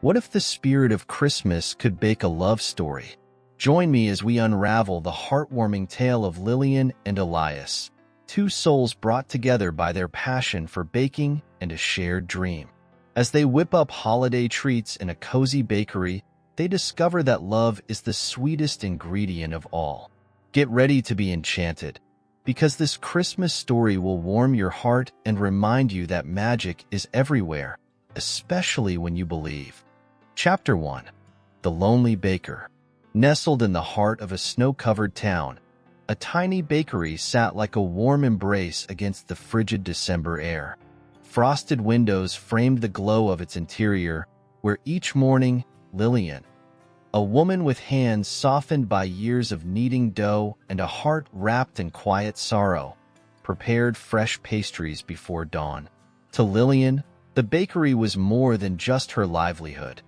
What if the spirit of Christmas could bake a love story? Join me as we unravel the heartwarming tale of Lillian and Elias, two souls brought together by their passion for baking and a shared dream. As they whip up holiday treats in a cozy bakery, they discover that love is the sweetest ingredient of all. Get ready to be enchanted, because this Christmas story will warm your heart and remind you that magic is everywhere, especially when you believe. Chapter 1. The Lonely Baker. Nestled in the heart of a snow-covered town, a tiny bakery sat like a warm embrace against the frigid December air. Frosted windows framed the glow of its interior, where each morning, Lillian, a woman with hands softened by years of kneading dough and a heart wrapped in quiet sorrow, prepared fresh pastries before dawn. To Lillian, the bakery was more than just her livelihood.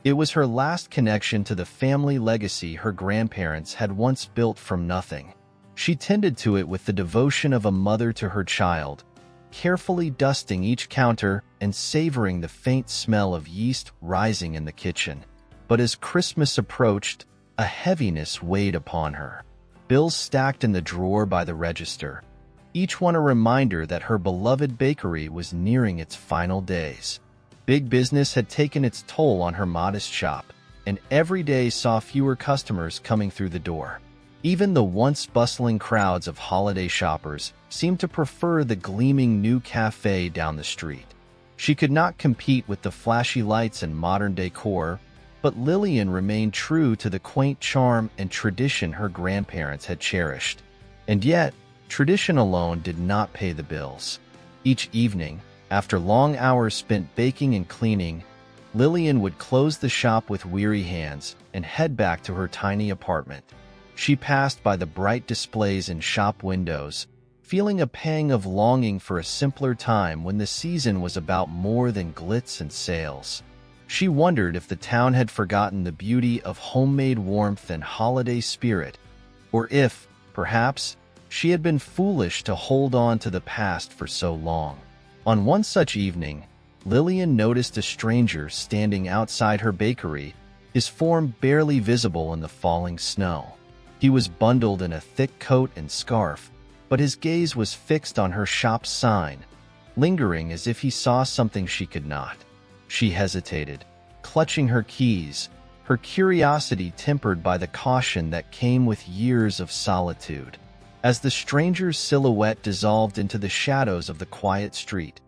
It was her last connection to the family legacy her grandparents had once built from nothing. She tended to it with the devotion of a mother to her child, carefully dusting each counter and savoring the faint smell of yeast rising in the kitchen. But as Christmas approached, a heaviness weighed upon her. Bills stacked in the drawer by the register, each one a reminder that her beloved bakery was nearing its final days. Big business had taken its toll on her modest shop, and every day saw fewer customers coming through the door. Even the once bustling crowds of holiday shoppers seemed to prefer the gleaming new cafe down the street. She could not compete with the flashy lights and modern decor, but Lillian remained true to the quaint charm and tradition her grandparents had cherished. And yet, tradition alone did not pay the bills. Each evening, after long hours spent baking and cleaning, Lillian would close the shop with weary hands and head back to her tiny apartment. She passed by the bright displays in shop windows, feeling a pang of longing for a simpler time when the season was about more than glitz and sales. She wondered if the town had forgotten the beauty of homemade warmth and holiday spirit, or if, perhaps, she had been foolish to hold on to the past for so long. On one such evening, Lillian noticed a stranger standing outside her bakery, his form barely visible in the falling snow. He was bundled in a thick coat and scarf, but his gaze was fixed on her shop's sign, lingering as if he saw something she could not. She hesitated, clutching her keys, her curiosity tempered by the caution that came with years of solitude. As the stranger's silhouette dissolved into the shadows of the quiet street,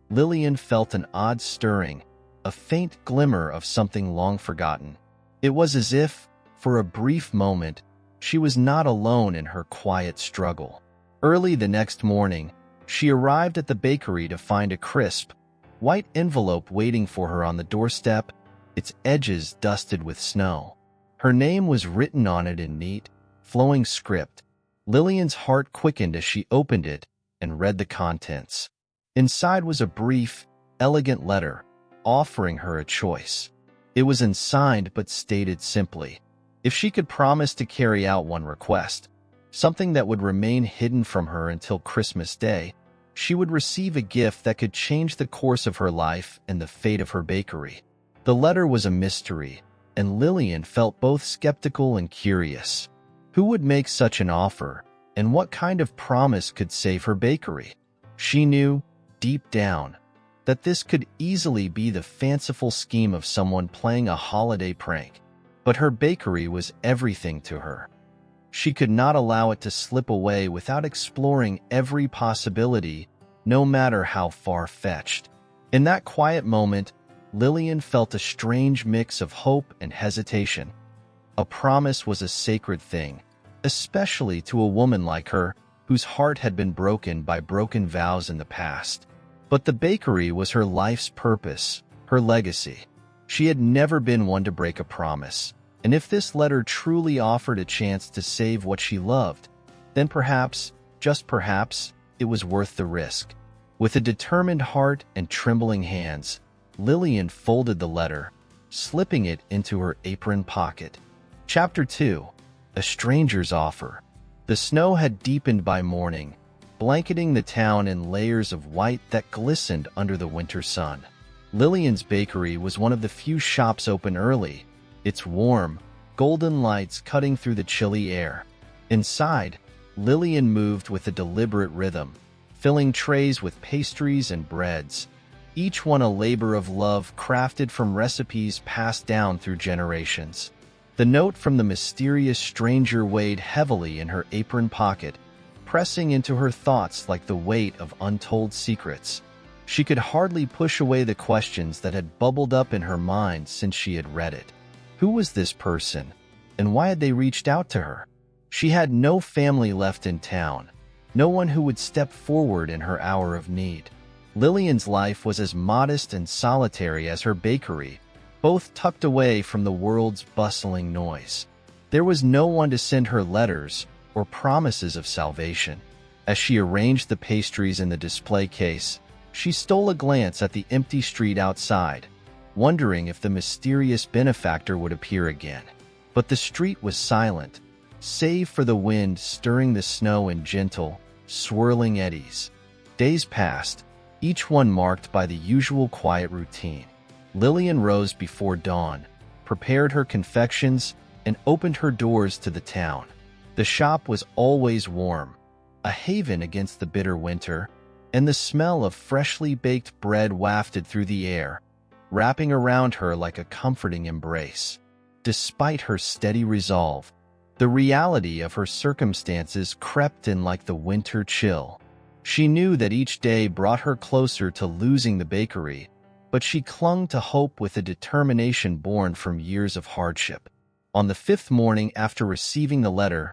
Lillian felt an odd stirring, a faint glimmer of something long forgotten. It was as if, for a brief moment, she was not alone in her quiet struggle. Early the next morning, she arrived at the bakery to find a crisp, white envelope waiting for her on the doorstep, its edges dusted with snow. Her name was written on it in neat, flowing script. Lillian's heart quickened as she opened it and read the contents. Inside was a brief, elegant letter, offering her a choice. It was unsigned but stated simply, if she could promise to carry out one request, something that would remain hidden from her until Christmas Day, she would receive a gift that could change the course of her life and the fate of her bakery. The letter was a mystery, and Lillian felt both skeptical and curious. Who would make such an offer, and what kind of promise could save her bakery? She knew, deep down, that this could easily be the fanciful scheme of someone playing a holiday prank, but her bakery was everything to her. She could not allow it to slip away without exploring every possibility, no matter how far-fetched. In that quiet moment, Lillian felt a strange mix of hope and hesitation. A promise was a sacred thing, especially to a woman like her, whose heart had been broken by broken vows in the past. But the bakery was her life's purpose, her legacy. She had never been one to break a promise, and if this letter truly offered a chance to save what she loved, then perhaps, just perhaps, it was worth the risk. With a determined heart and trembling hands, Lillian folded the letter, slipping it into her apron pocket. Chapter 2. A Stranger's Offer. The snow had deepened by morning, blanketing the town in layers of white that glistened under the winter sun. Lillian's bakery was one of the few shops open early, its warm, golden lights cutting through the chilly air. Inside, Lillian moved with a deliberate rhythm, filling trays with pastries and breads, each one a labor of love crafted from recipes passed down through generations. The note from the mysterious stranger weighed heavily in her apron pocket, pressing into her thoughts like the weight of untold secrets. She could hardly push away the questions that had bubbled up in her mind since she had read it. Who was this person, and why had they reached out to her? She had no family left in town, no one who would step forward in her hour of need. Lillian's life was as modest and solitary as her bakery, both tucked away from the world's bustling noise. There was no one to send her letters or promises of salvation. As she arranged the pastries in the display case, she stole a glance at the empty street outside, wondering if the mysterious benefactor would appear again. But the street was silent, save for the wind stirring the snow in gentle, swirling eddies. Days passed, each one marked by the usual quiet routine. Lillian rose before dawn, prepared her confections, and opened her doors to the town. The shop was always warm, a haven against the bitter winter, and the smell of freshly baked bread wafted through the air, wrapping around her like a comforting embrace. Despite her steady resolve, the reality of her circumstances crept in like the winter chill. She knew that each day brought her closer to losing the bakery, but she clung to hope with a determination born from years of hardship. On the 5th morning after receiving the letter,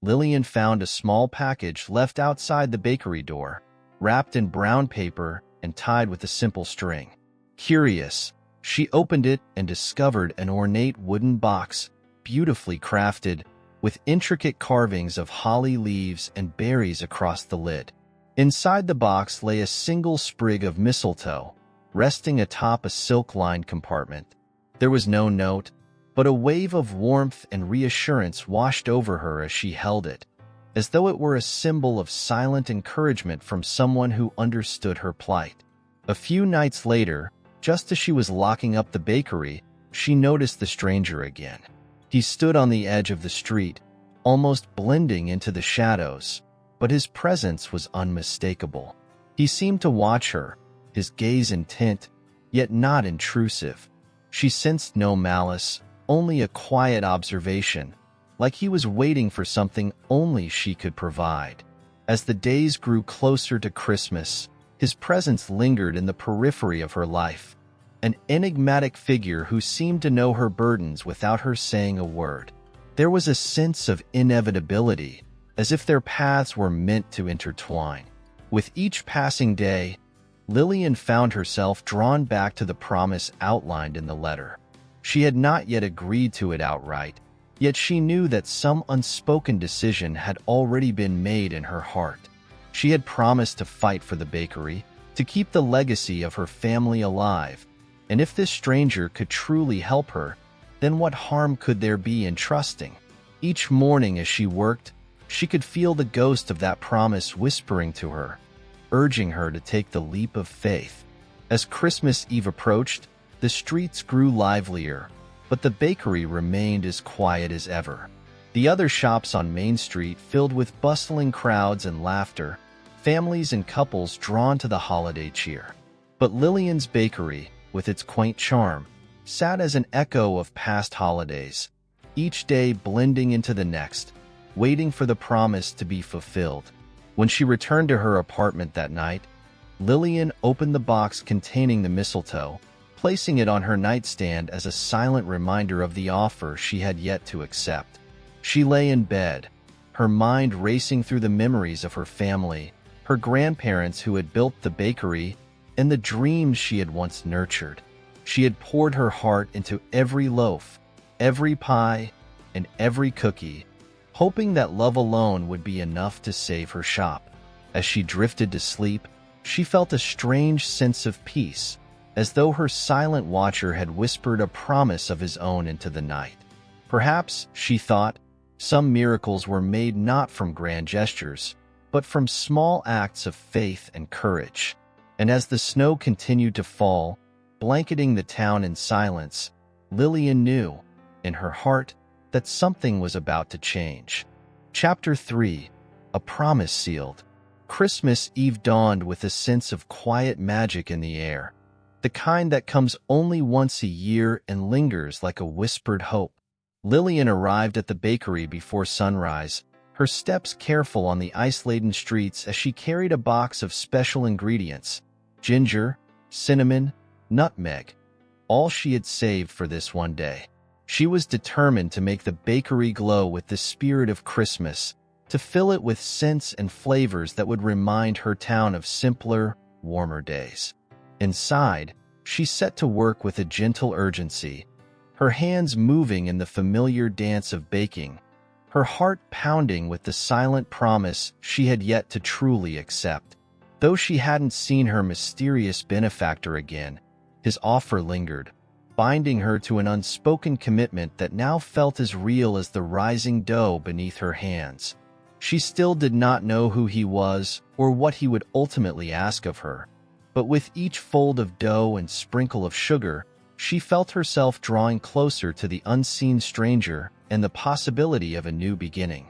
Lillian found a small package left outside the bakery door, wrapped in brown paper and tied with a simple string. Curious, she opened it and discovered an ornate wooden box, beautifully crafted, with intricate carvings of holly leaves and berries across the lid. Inside the box lay a single sprig of mistletoe, resting atop a silk-lined compartment. There was no note, but a wave of warmth and reassurance washed over her as she held it, as though it were a symbol of silent encouragement from someone who understood her plight. A few nights later, just as she was locking up the bakery, she noticed the stranger again. He stood on the edge of the street, almost blending into the shadows, but his presence was unmistakable. He seemed to watch her, his gaze intent, yet not intrusive. She sensed no malice, only a quiet observation, like he was waiting for something only she could provide. As the days grew closer to Christmas, his presence lingered in the periphery of her life, an enigmatic figure who seemed to know her burdens without her saying a word. There was a sense of inevitability, as if their paths were meant to intertwine. With each passing day, Lillian found herself drawn back to the promise outlined in the letter. She had not yet agreed to it outright, yet she knew that some unspoken decision had already been made in her heart. She had promised to fight for the bakery, to keep the legacy of her family alive, and if this stranger could truly help her, then what harm could there be in trusting? Each morning as she worked, she could feel the ghost of that promise whispering to her, urging her to take the leap of faith. As Christmas Eve approached, the streets grew livelier, but the bakery remained as quiet as ever. The other shops on Main Street filled with bustling crowds and laughter, families and couples drawn to the holiday cheer. But Lillian's bakery, with its quaint charm, sat as an echo of past holidays, each day blending into the next, waiting for the promise to be fulfilled. When she returned to her apartment that night, Lillian opened the box containing the mistletoe, placing it on her nightstand as a silent reminder of the offer she had yet to accept. She lay in bed, her mind racing through the memories of her family, her grandparents who had built the bakery, and the dreams she had once nurtured. She had poured her heart into every loaf, every pie, and every cookie, hoping that love alone would be enough to save her shop. As she drifted to sleep, she felt a strange sense of peace, as though her silent watcher had whispered a promise of his own into the night. Perhaps, she thought, some miracles were made not from grand gestures, but from small acts of faith and courage. And as the snow continued to fall, blanketing the town in silence, Lillian knew, in her heart, that something was about to change. Chapter 3. A Promise Sealed. Christmas Eve dawned with a sense of quiet magic in the air, the kind that comes only once a year and lingers like a whispered hope. Lillian arrived at the bakery before sunrise, her steps careful on the ice-laden streets as she carried a box of special ingredients: ginger, cinnamon, nutmeg, all she had saved for this one day. She was determined to make the bakery glow with the spirit of Christmas, to fill it with scents and flavors that would remind her town of simpler, warmer days. Inside, she set to work with a gentle urgency, her hands moving in the familiar dance of baking, her heart pounding with the silent promise she had yet to truly accept. Though she hadn't seen her mysterious benefactor again, his offer lingered, binding her to an unspoken commitment that now felt as real as the rising dough beneath her hands. She still did not know who he was or what he would ultimately ask of her, but with each fold of dough and sprinkle of sugar, she felt herself drawing closer to the unseen stranger and the possibility of a new beginning.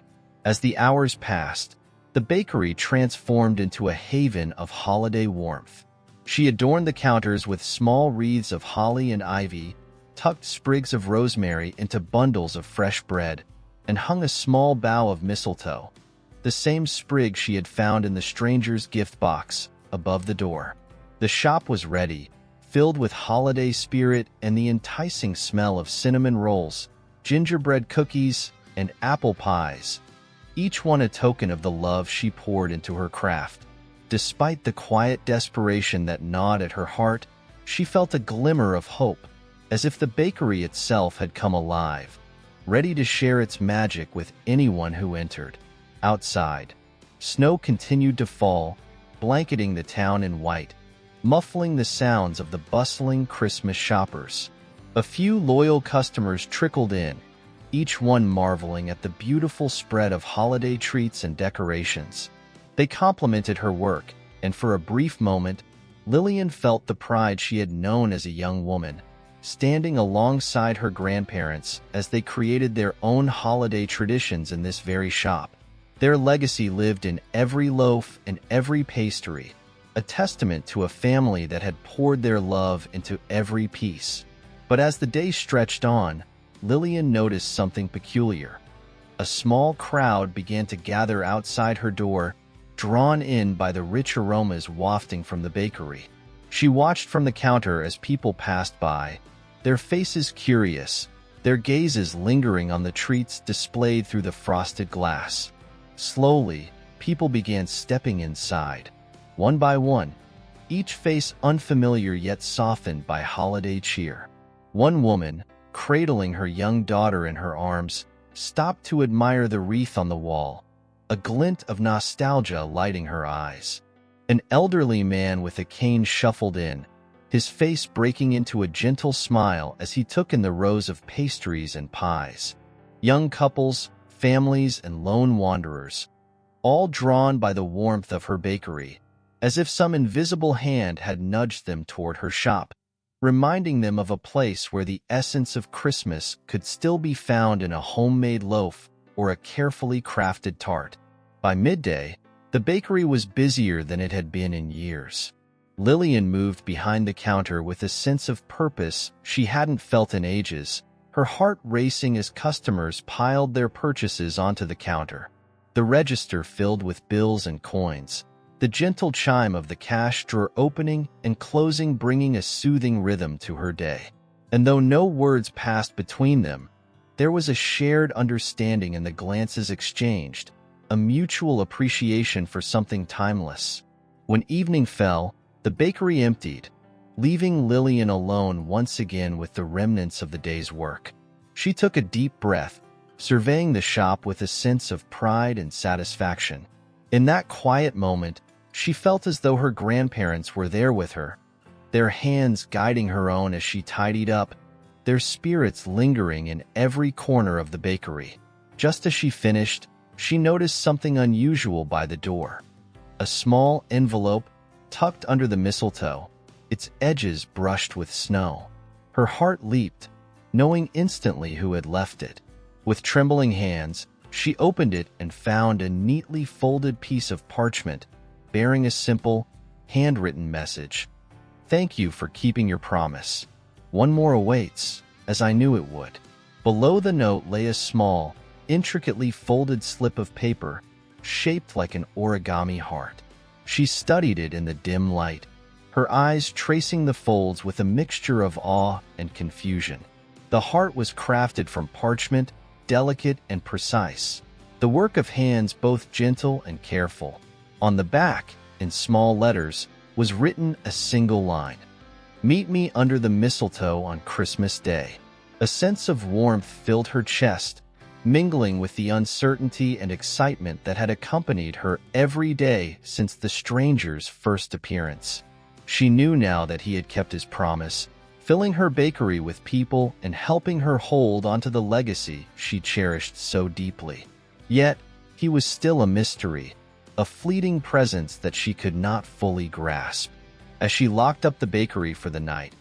As the hours passed, the bakery transformed into a haven of holiday warmth. She adorned the counters with small wreaths of holly and ivy, tucked sprigs of rosemary into bundles of fresh bread, and hung a small bough of mistletoe, the same sprig she had found in the stranger's gift box, above the door. The shop was ready, filled with holiday spirit and the enticing smell of cinnamon rolls, gingerbread cookies, and apple pies, each one a token of the love she poured into her craft. Despite the quiet desperation that gnawed at her heart, she felt a glimmer of hope, as if the bakery itself had come alive, ready to share its magic with anyone who entered. Outside, snow continued to fall, blanketing the town in white, muffling the sounds of the bustling Christmas shoppers. A few loyal customers trickled in, each one marveling at the beautiful spread of holiday treats and decorations. They complimented her work, and for a brief moment, Lillian felt the pride she had known as a young woman, standing alongside her grandparents as they created their own holiday traditions in this very shop. Their legacy lived in every loaf and every pastry, a testament to a family that had poured their love into every piece. But as the day stretched on, Lillian noticed something peculiar. A small crowd began to gather outside her door, drawn in by the rich aromas wafting from the bakery. She watched from the counter as people passed by, their faces curious, their gazes lingering on the treats displayed through the frosted glass. Slowly, people began stepping inside, one by one, each face unfamiliar yet softened by holiday cheer. One woman, cradling her young daughter in her arms, stopped to admire the wreath on the wall, a glint of nostalgia lighting her eyes. An elderly man with a cane shuffled in, his face breaking into a gentle smile as he took in the rows of pastries and pies. Young couples, families, and lone wanderers, all drawn by the warmth of her bakery, as if some invisible hand had nudged them toward her shop, reminding them of a place where the essence of Christmas could still be found in a homemade loaf or a carefully crafted tart. By midday, the bakery was busier than it had been in years. Lillian moved behind the counter with a sense of purpose she hadn't felt in ages, her heart racing as customers piled their purchases onto the counter. The register filled with bills and coins, the gentle chime of the cash drawer opening and closing bringing a soothing rhythm to her day. And though no words passed between them, there was a shared understanding in the glances exchanged, a mutual appreciation for something timeless. When evening fell, the bakery emptied, leaving Lillian alone once again with the remnants of the day's work. She took a deep breath, surveying the shop with a sense of pride and satisfaction. In that quiet moment, she felt as though her grandparents were there with her, their hands guiding her own as she tidied up, their spirits lingering in every corner of the bakery. Just as she finished, she noticed something unusual by the door. A small envelope, tucked under the mistletoe, its edges brushed with snow. Her heart leaped, knowing instantly who had left it. With trembling hands, she opened it and found a neatly folded piece of parchment bearing a simple, handwritten message. "Thank you for keeping your promise. One more awaits, as I knew it would." Below the note lay a small, intricately folded slip of paper, shaped like an origami heart. She studied it in the dim light, her eyes tracing the folds with a mixture of awe and confusion. The heart was crafted from parchment, delicate and precise, the work of hands both gentle and careful. On the back, in small letters, was written a single line: "Meet me under the mistletoe on Christmas Day." A sense of warmth filled her chest, mingling with the uncertainty and excitement that had accompanied her every day since the stranger's first appearance. She knew now that he had kept his promise, filling her bakery with people and helping her hold onto the legacy she cherished so deeply. Yet, he was still a mystery, a fleeting presence that she could not fully grasp. As she locked up the bakery for the night,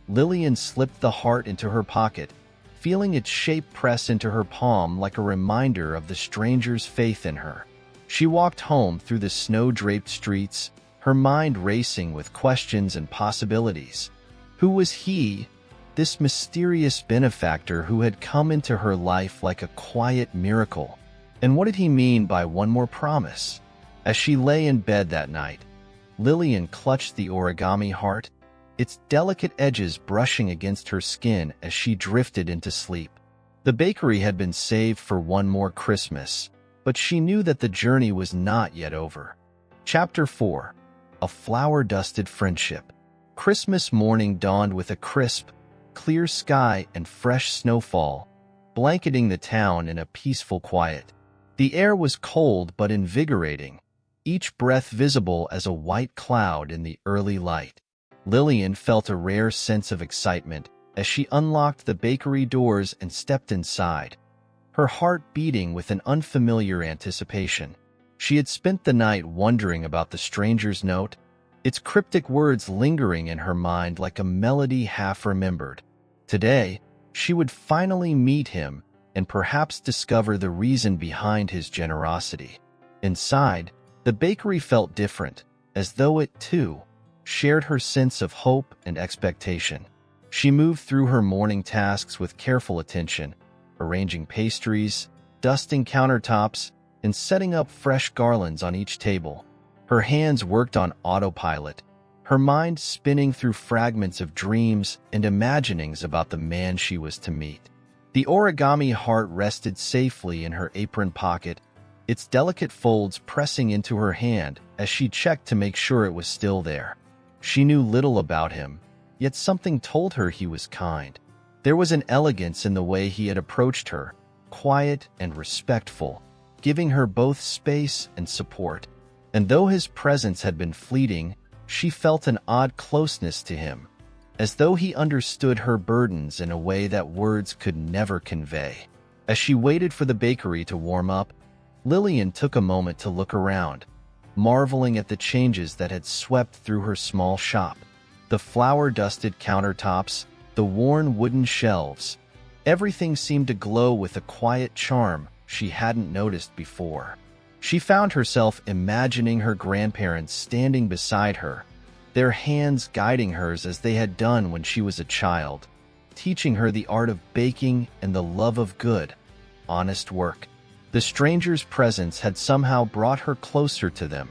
Lillian slipped the heart into her pocket, feeling its shape press into her palm like a reminder of the stranger's faith in her. She walked home through the snow-draped streets, her mind racing with questions and possibilities. Who was he, this mysterious benefactor who had come into her life like a quiet miracle? And what did he mean by one more promise? As she lay in bed that night, Lillian clutched the origami heart, its delicate edges brushing against her skin as she drifted into sleep. The bakery had been saved for one more Christmas, but she knew that the journey was not yet over. Chapter 4. A Flower-Dusted Friendship. Christmas morning dawned with a crisp, clear sky and fresh snowfall, blanketing the town in a peaceful quiet. The air was cold but invigorating, each breath visible as a white cloud in the early light. Lillian felt a rare sense of excitement as she unlocked the bakery doors and stepped inside, her heart beating with an unfamiliar anticipation. She had spent the night wondering about the stranger's note, its cryptic words lingering in her mind like a melody half-remembered. Today, she would finally meet him and perhaps discover the reason behind his generosity. Inside, the bakery felt different, as though it, too, shared her sense of hope and expectation. She moved through her morning tasks with careful attention, arranging pastries, dusting countertops, and setting up fresh garlands on each table. Her hands worked on autopilot, her mind spinning through fragments of dreams and imaginings about the man she was to meet. The origami heart rested safely in her apron pocket, its delicate folds pressing into her hand as she checked to make sure it was still there. She knew little about him, yet something told her he was kind. There was an elegance in the way he had approached her, quiet and respectful, giving her both space and support. And though his presence had been fleeting, she felt an odd closeness to him, as though he understood her burdens in a way that words could never convey. As she waited for the bakery to warm up, Lillian took a moment to look around, marveling at the changes that had swept through her small shop. The flour-dusted countertops, the worn wooden shelves, everything seemed to glow with a quiet charm she hadn't noticed before. She found herself imagining her grandparents standing beside her, their hands guiding hers as they had done when she was a child, teaching her the art of baking and the love of good, honest work. The stranger's presence had somehow brought her closer to them,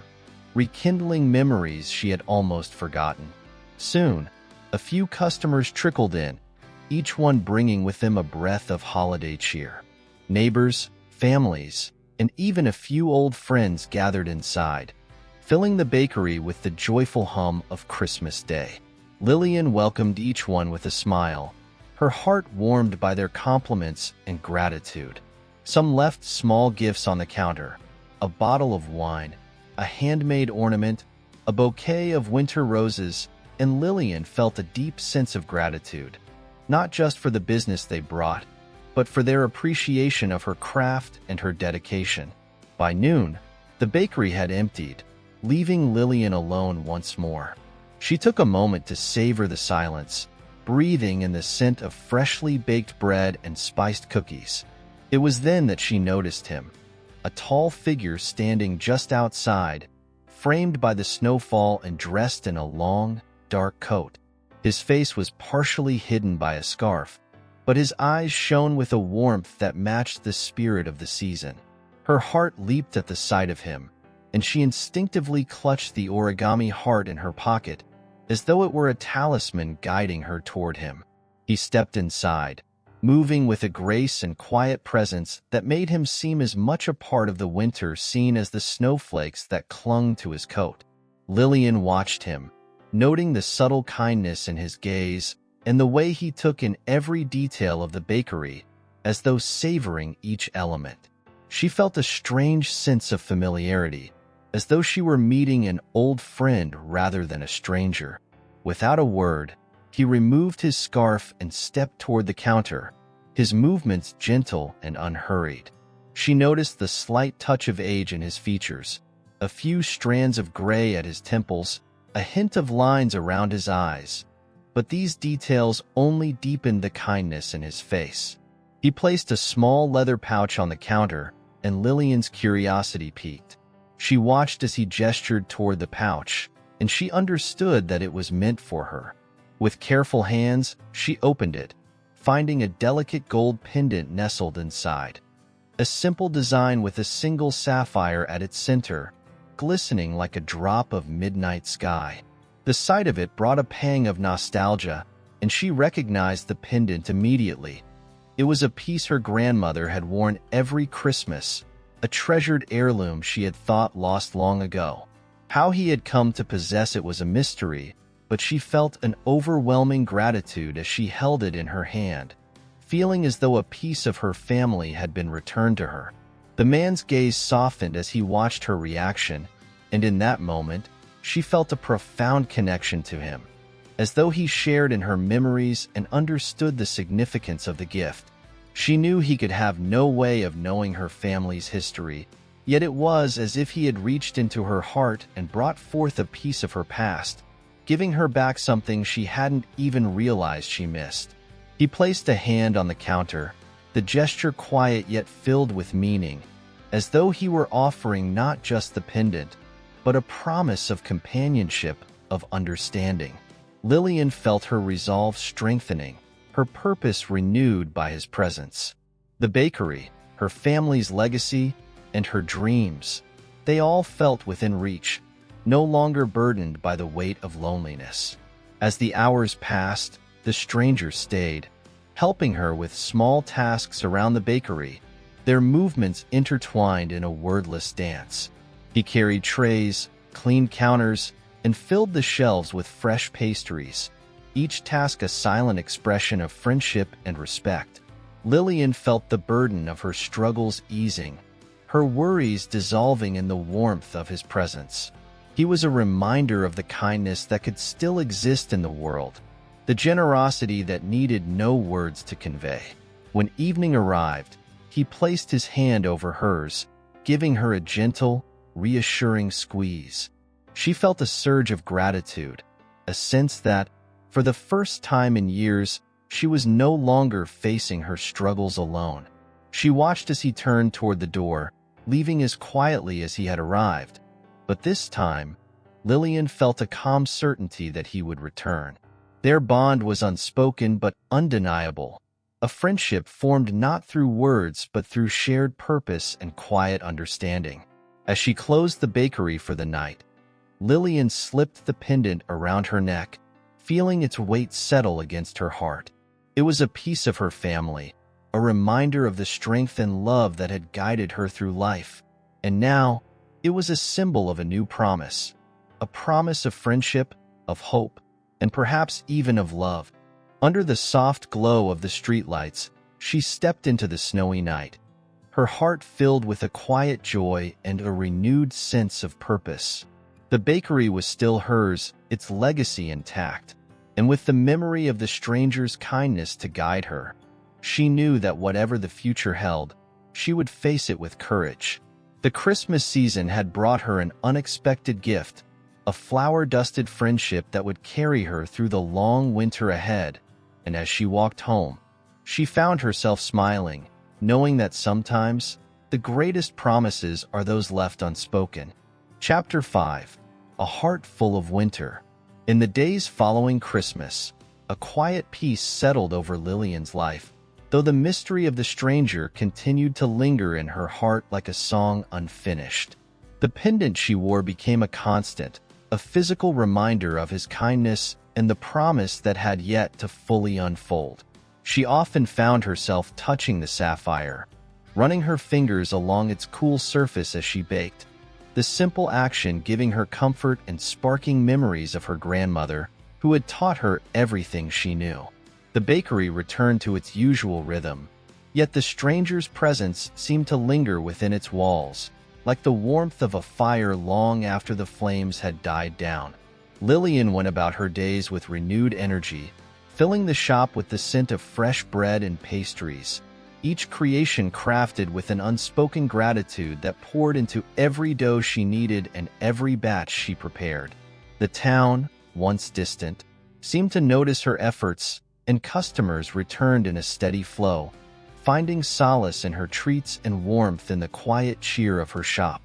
rekindling memories she had almost forgotten. Soon, a few customers trickled in, each one bringing with them a breath of holiday cheer. Neighbors, families, and even a few old friends gathered inside, filling the bakery with the joyful hum of Christmas Day. Lillian welcomed each one with a smile, her heart warmed by their compliments and gratitude. Some left small gifts on the counter, a bottle of wine, a handmade ornament, a bouquet of winter roses, and Lillian felt a deep sense of gratitude, not just for the business they brought, but for their appreciation of her craft and her dedication. By noon, the bakery had emptied, leaving Lillian alone once more. She took a moment to savor the silence, breathing in the scent of freshly baked bread and spiced cookies. It was then that she noticed him, a tall figure standing just outside, framed by the snowfall and dressed in a long, dark coat. His face was partially hidden by a scarf, but his eyes shone with a warmth that matched the spirit of the season. Her heart leaped at the sight of him, and she instinctively clutched the origami heart in her pocket, as though it were a talisman guiding her toward him. He stepped inside, moving with a grace and quiet presence that made him seem as much a part of the winter scene as the snowflakes that clung to his coat. Lillian watched him, noting the subtle kindness in his gaze and the way he took in every detail of the bakery, as though savoring each element. She felt a strange sense of familiarity, as though she were meeting an old friend rather than a stranger. Without a word, he removed his scarf and stepped toward the counter, his movements gentle and unhurried. She noticed the slight touch of age in his features, a few strands of gray at his temples, a hint of lines around his eyes, but these details only deepened the kindness in his face. He placed a small leather pouch on the counter, and Lillian's curiosity piqued. She watched as he gestured toward the pouch, and she understood that it was meant for her. With careful hands, she opened it, finding a delicate gold pendant nestled inside. A simple design with a single sapphire at its center, glistening like a drop of midnight sky. The sight of it brought a pang of nostalgia, and she recognized the pendant immediately. It was a piece her grandmother had worn every Christmas, a treasured heirloom she had thought lost long ago. How he had come to possess it was a mystery, but she felt an overwhelming gratitude as she held it in her hand, feeling as though a piece of her family had been returned to her. The man's gaze softened as he watched her reaction, and in that moment, she felt a profound connection to him, as though he shared in her memories and understood the significance of the gift. She knew he could have no way of knowing her family's history, yet it was as if he had reached into her heart and brought forth a piece of her past, giving her back something she hadn't even realized she missed. He placed a hand on the counter, the gesture quiet yet filled with meaning, as though he were offering not just the pendant, but a promise of companionship, of understanding. Lillian felt her resolve strengthening, her purpose renewed by his presence. The bakery, her family's legacy, and her dreams, they all felt within reach, no longer burdened by the weight of loneliness. As the hours passed, the stranger stayed, helping her with small tasks around the bakery, their movements intertwined in a wordless dance. He carried trays, cleaned counters, and filled the shelves with fresh pastries, each task a silent expression of friendship and respect. Lillian felt the burden of her struggles easing, her worries dissolving in the warmth of his presence. He was a reminder of the kindness that could still exist in the world, the generosity that needed no words to convey. When evening arrived, he placed his hand over hers, giving her a gentle, reassuring squeeze. She felt a surge of gratitude, a sense that, for the first time in years, she was no longer facing her struggles alone. She watched as he turned toward the door, leaving as quietly as he had arrived. But this time, Lillian felt a calm certainty that he would return. Their bond was unspoken but undeniable, a friendship formed not through words but through shared purpose and quiet understanding. As she closed the bakery for the night, Lillian slipped the pendant around her neck, feeling its weight settle against her heart. It was a piece of her family, a reminder of the strength and love that had guided her through life. And now, it was a symbol of a new promise, a promise of friendship, of hope, and perhaps even of love. Under the soft glow of the streetlights, she stepped into the snowy night, her heart filled with a quiet joy and a renewed sense of purpose. The bakery was still hers, its legacy intact, and with the memory of the stranger's kindness to guide her, she knew that whatever the future held, she would face it with courage. The Christmas season had brought her an unexpected gift, a flower-dusted friendship that would carry her through the long winter ahead. And as she walked home, she found herself smiling, knowing that sometimes the greatest promises are those left unspoken. Chapter 5. A Heart Full of Winter. In the days following Christmas, a quiet peace settled over Lillian's life, though the mystery of the stranger continued to linger in her heart like a song unfinished. The pendant she wore became a constant, a physical reminder of his kindness and the promise that had yet to fully unfold. She often found herself touching the sapphire, running her fingers along its cool surface as she baked, the simple action giving her comfort and sparking memories of her grandmother, who had taught her everything she knew. The bakery returned to its usual rhythm, yet the stranger's presence seemed to linger within its walls, like the warmth of a fire long after the flames had died down. Lillian went about her days with renewed energy, filling the shop with the scent of fresh bread and pastries, each creation crafted with an unspoken gratitude that poured into every dough she kneaded and every batch she prepared. The town, once distant, seemed to notice her efforts, and customers returned in a steady flow, finding solace in her treats and warmth in the quiet cheer of her shop.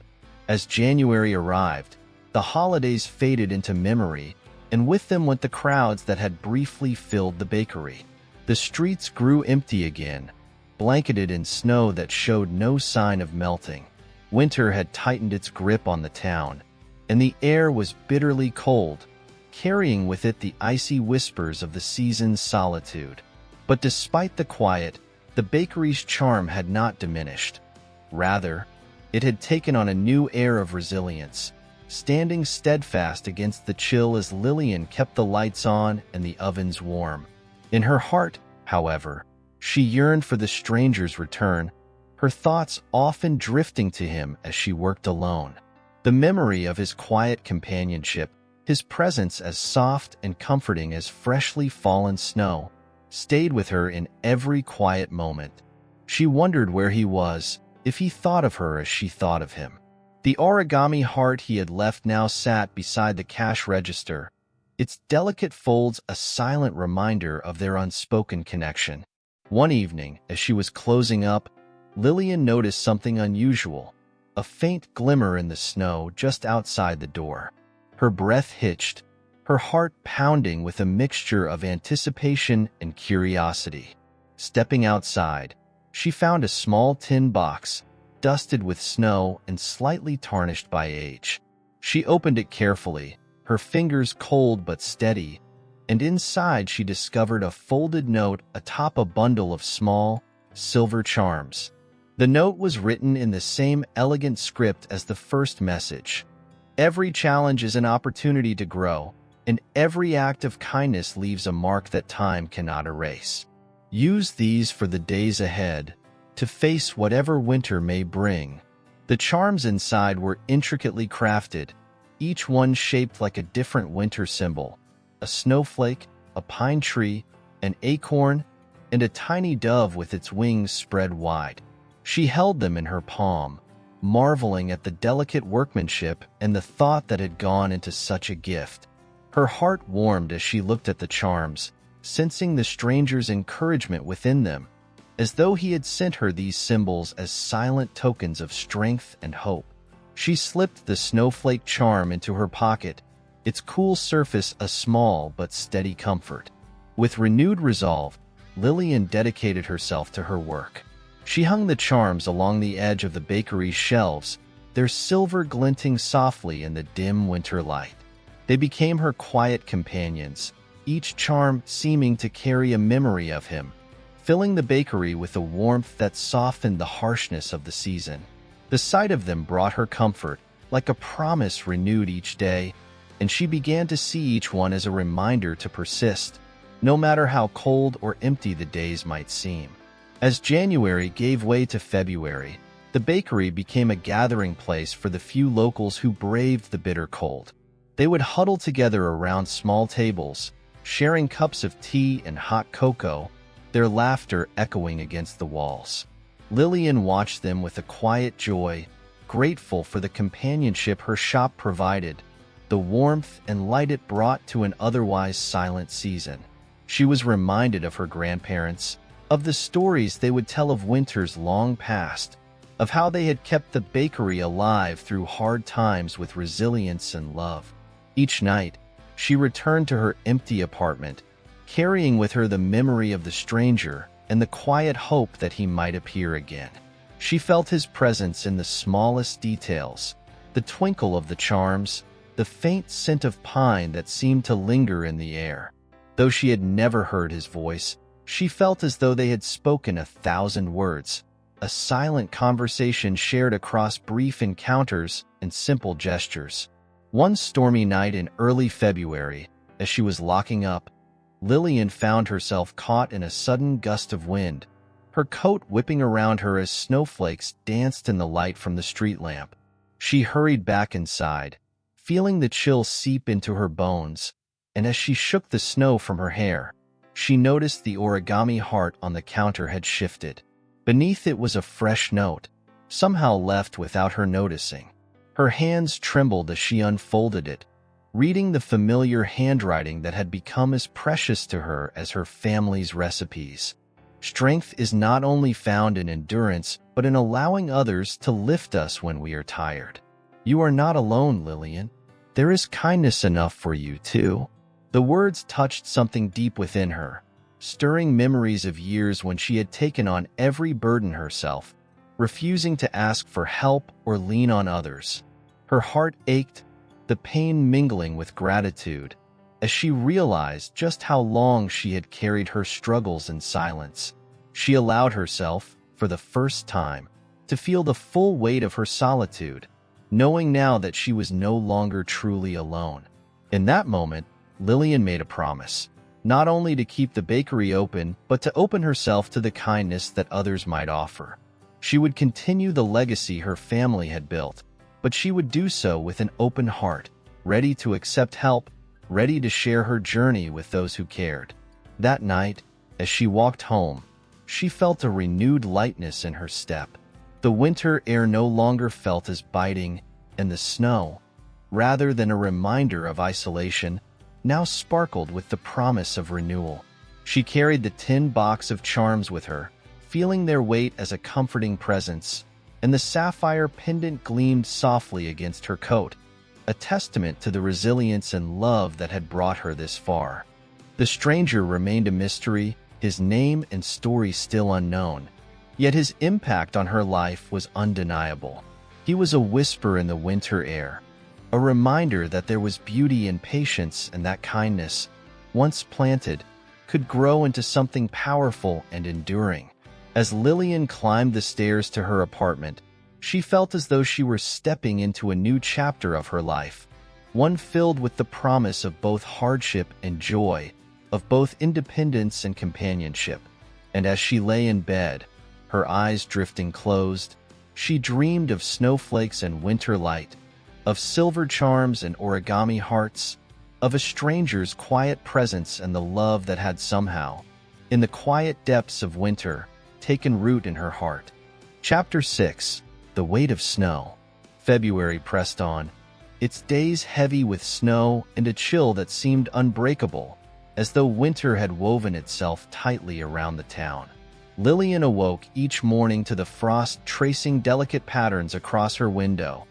As January arrived, the holidays faded into memory, and with them went the crowds that had briefly filled the bakery. The streets grew empty again, blanketed in snow that showed no sign of melting. Winter had tightened its grip on the town, and the air was bitterly cold, carrying with it the icy whispers of the season's solitude. But despite the quiet, the bakery's charm had not diminished. Rather, it had taken on a new air of resilience, standing steadfast against the chill as Lillian kept the lights on and the ovens warm. In her heart, however, she yearned for the stranger's return, her thoughts often drifting to him as she worked alone. The memory of his quiet companionship, his presence as soft and comforting as freshly fallen snow, stayed with her in every quiet moment. She wondered where he was, if he thought of her as she thought of him. The origami heart he had left now sat beside the cash register, its delicate folds a silent reminder of their unspoken connection. One evening, as she was closing up, Lillian noticed something unusual, a faint glimmer in the snow just outside the door. Her breath hitched, her heart pounding with a mixture of anticipation and curiosity. Stepping outside, she found a small tin box, dusted with snow and slightly tarnished by age. She opened it carefully, her fingers cold but steady, and inside she discovered a folded note atop a bundle of small, silver charms. The note was written in the same elegant script as the first message. Every challenge is an opportunity to grow, and every act of kindness leaves a mark that time cannot erase. Use these for the days ahead, to face whatever winter may bring. The charms inside were intricately crafted, each one shaped like a different winter symbol: a snowflake, a pine tree, an acorn, and a tiny dove with its wings spread wide. She held them in her palm, marveling at the delicate workmanship and the thought that had gone into such a gift. Her heart warmed as she looked at the charms, sensing the stranger's encouragement within them, as though he had sent her these symbols as silent tokens of strength and hope. She slipped the snowflake charm into her pocket, its cool surface a small but steady comfort. With renewed resolve, Lillian dedicated herself to her work. She hung the charms along the edge of the bakery's shelves, their silver glinting softly in the dim winter light. They became her quiet companions, each charm seeming to carry a memory of him, filling the bakery with a warmth that softened the harshness of the season. The sight of them brought her comfort, like a promise renewed each day, and she began to see each one as a reminder to persist, no matter how cold or empty the days might seem. As January gave way to February, the bakery became a gathering place for the few locals who braved the bitter cold. They would huddle together around small tables, sharing cups of tea and hot cocoa, their laughter echoing against the walls. Lillian watched them with a quiet joy, grateful for the companionship her shop provided, the warmth and light it brought to an otherwise silent season. She was reminded of her grandparents, of the stories they would tell of winters long past, of how they had kept the bakery alive through hard times with resilience and love. Each night, she returned to her empty apartment, carrying with her the memory of the stranger and the quiet hope that he might appear again. She felt his presence in the smallest details, the twinkle of the charms, the faint scent of pine that seemed to linger in the air. Though she had never heard his voice, she felt as though they had spoken 1,000 words, a silent conversation shared across brief encounters and simple gestures. One stormy night in early February, as she was locking up, Lillian found herself caught in a sudden gust of wind, her coat whipping around her as snowflakes danced in the light from the street lamp. She hurried back inside, feeling the chill seep into her bones, and as she shook the snow from her hair, she noticed the origami heart on the counter had shifted. Beneath it was a fresh note, somehow left without her noticing. Her hands trembled as she unfolded it, reading the familiar handwriting that had become as precious to her as her family's recipes. Strength is not only found in endurance, but in allowing others to lift us when we are tired. You are not alone, Lillian. There is kindness enough for you, too. The words touched something deep within her, stirring memories of years when she had taken on every burden herself, refusing to ask for help or lean on others. Her heart ached, the pain mingling with gratitude, as she realized just how long she had carried her struggles in silence. She allowed herself, for the first time, to feel the full weight of her solitude, knowing now that she was no longer truly alone. In that moment, Lillian made a promise, not only to keep the bakery open, but to open herself to the kindness that others might offer. She would continue the legacy her family had built, but she would do so with an open heart, ready to accept help, ready to share her journey with those who cared. That night, as she walked home, she felt a renewed lightness in her step. The winter air no longer felt as biting, and the snow, rather than a reminder of isolation, now sparkled with the promise of renewal. She carried the tin box of charms with her, feeling their weight as a comforting presence, and the sapphire pendant gleamed softly against her coat, a testament to the resilience and love that had brought her this far. The stranger remained a mystery, his name and story still unknown, yet his impact on her life was undeniable. He was a whisper in the winter air, a reminder that there was beauty in patience and that kindness, once planted, could grow into something powerful and enduring. As Lillian climbed the stairs to her apartment, she felt as though she were stepping into a new chapter of her life, one filled with the promise of both hardship and joy, of both independence and companionship. And as she lay in bed, her eyes drifting closed, she dreamed of snowflakes and winter light, of silver charms and origami hearts, of a stranger's quiet presence and the love that had somehow, in the quiet depths of winter, taken root in her heart. Chapter 6. The Weight of Snow. February pressed on, its days heavy with snow and a chill that seemed unbreakable, as though winter had woven itself tightly around the town. Lillian awoke each morning to the frost tracing delicate patterns across her window,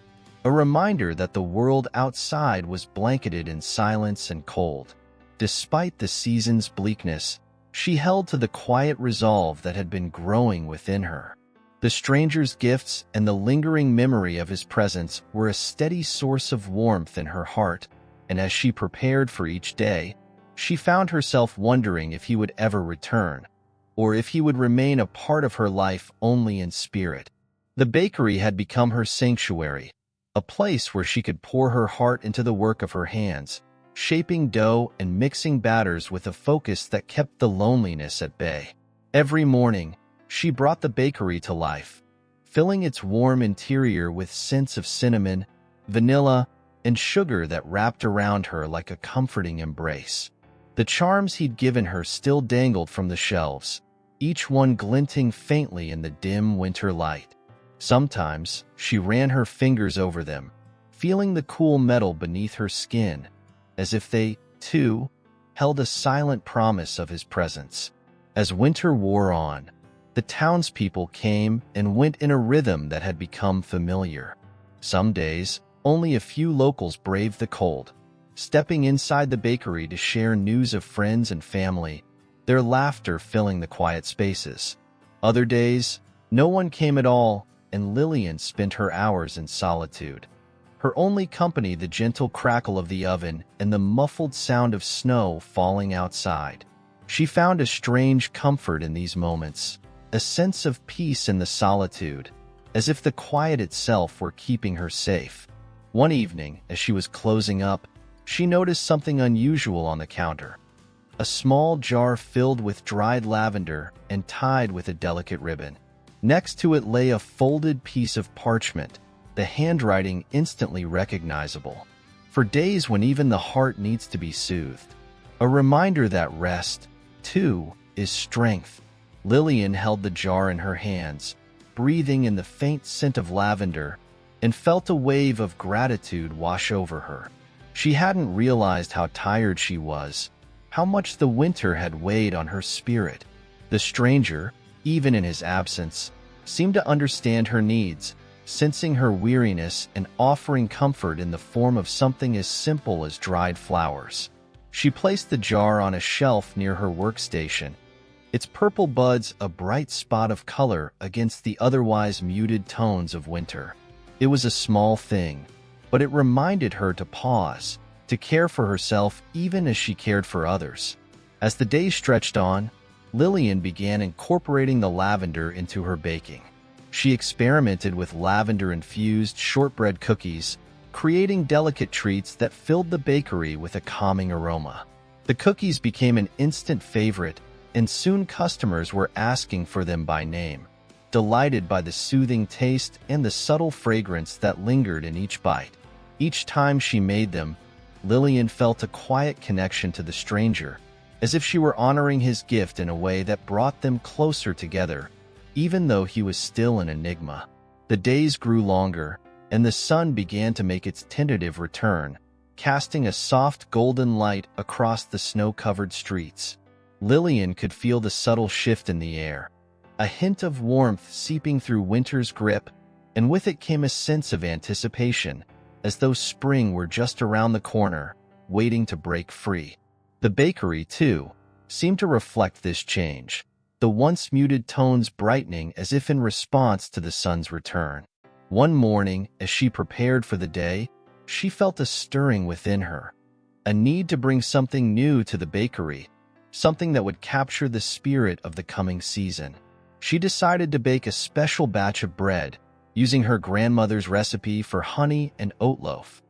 a reminder that the world outside was blanketed in silence and cold. Despite the season's bleakness, she held to the quiet resolve that had been growing within her. The stranger's gifts and the lingering memory of his presence were a steady source of warmth in her heart, and as she prepared for each day, she found herself wondering if he would ever return, or if he would remain a part of her life only in spirit. The bakery had become her sanctuary, a place where she could pour her heart into the work of her hands, shaping dough and mixing batters with a focus that kept the loneliness at bay. Every morning, she brought the bakery to life, filling its warm interior with scents of cinnamon, vanilla, and sugar that wrapped around her like a comforting embrace. The charms he'd given her still dangled from the shelves, each one glinting faintly in the dim winter light. Sometimes, she ran her fingers over them, feeling the cool metal beneath her skin, as if they, too, held a silent promise of his presence. As winter wore on, the townspeople came and went in a rhythm that had become familiar. Some days, only a few locals braved the cold, stepping inside the bakery to share news of friends and family, their laughter filling the quiet spaces. Other days, no one came at all, and Lillian spent her hours in solitude. Her only company the gentle crackle of the oven and the muffled sound of snow falling outside. She found a strange comfort in these moments, a sense of peace in the solitude, as if the quiet itself were keeping her safe. One evening, as she was closing up, she noticed something unusual on the counter. A small jar filled with dried lavender and tied with a delicate ribbon. Next to it lay a folded piece of parchment, the handwriting instantly recognizable. For days when even the heart needs to be soothed. A reminder that rest, too, is strength. Lillian held the jar in her hands, breathing in the faint scent of lavender, and felt a wave of gratitude wash over her. She hadn't realized how tired she was, how much the winter had weighed on her spirit. The stranger, even in his absence, seemed to understand her needs, sensing her weariness and offering comfort in the form of something as simple as dried flowers. She placed the jar on a shelf near her workstation, its purple buds a bright spot of color against the otherwise muted tones of winter. It was a small thing, but it reminded her to pause, to care for herself even as she cared for others. As the days stretched on, Lillian began incorporating the lavender into her baking. She experimented with lavender-infused shortbread cookies, creating delicate treats that filled the bakery with a calming aroma. The cookies became an instant favorite, and soon customers were asking for them by name, delighted by the soothing taste and the subtle fragrance that lingered in each bite. Each time she made them, Lillian felt a quiet connection to the stranger, as if she were honoring his gift in a way that brought them closer together, even though he was still an enigma. The days grew longer, and the sun began to make its tentative return, casting a soft golden light across the snow-covered streets. Lillian could feel the subtle shift in the air, a hint of warmth seeping through winter's grip, and with it came a sense of anticipation, as though spring were just around the corner, waiting to break free. The bakery, too, seemed to reflect this change, the once muted tones brightening as if in response to the sun's return. One morning, as she prepared for the day, she felt a stirring within her, a need to bring something new to the bakery, something that would capture the spirit of the coming season. She decided to bake a special batch of bread, using her grandmother's recipe for honey and oat loaf,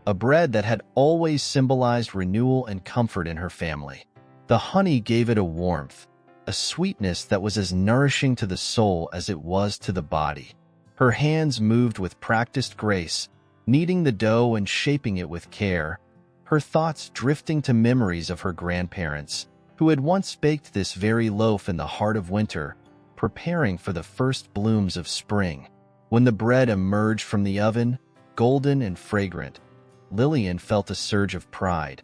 a bread that had always symbolized renewal and comfort in her family. The honey gave it a warmth, a sweetness that was as nourishing to the soul as it was to the body. Her hands moved with practiced grace, kneading the dough and shaping it with care, her thoughts drifting to memories of her grandparents, who had once baked this very loaf in the heart of winter, preparing for the first blooms of spring. When the bread emerged from the oven, golden and fragrant, Lillian felt a surge of pride,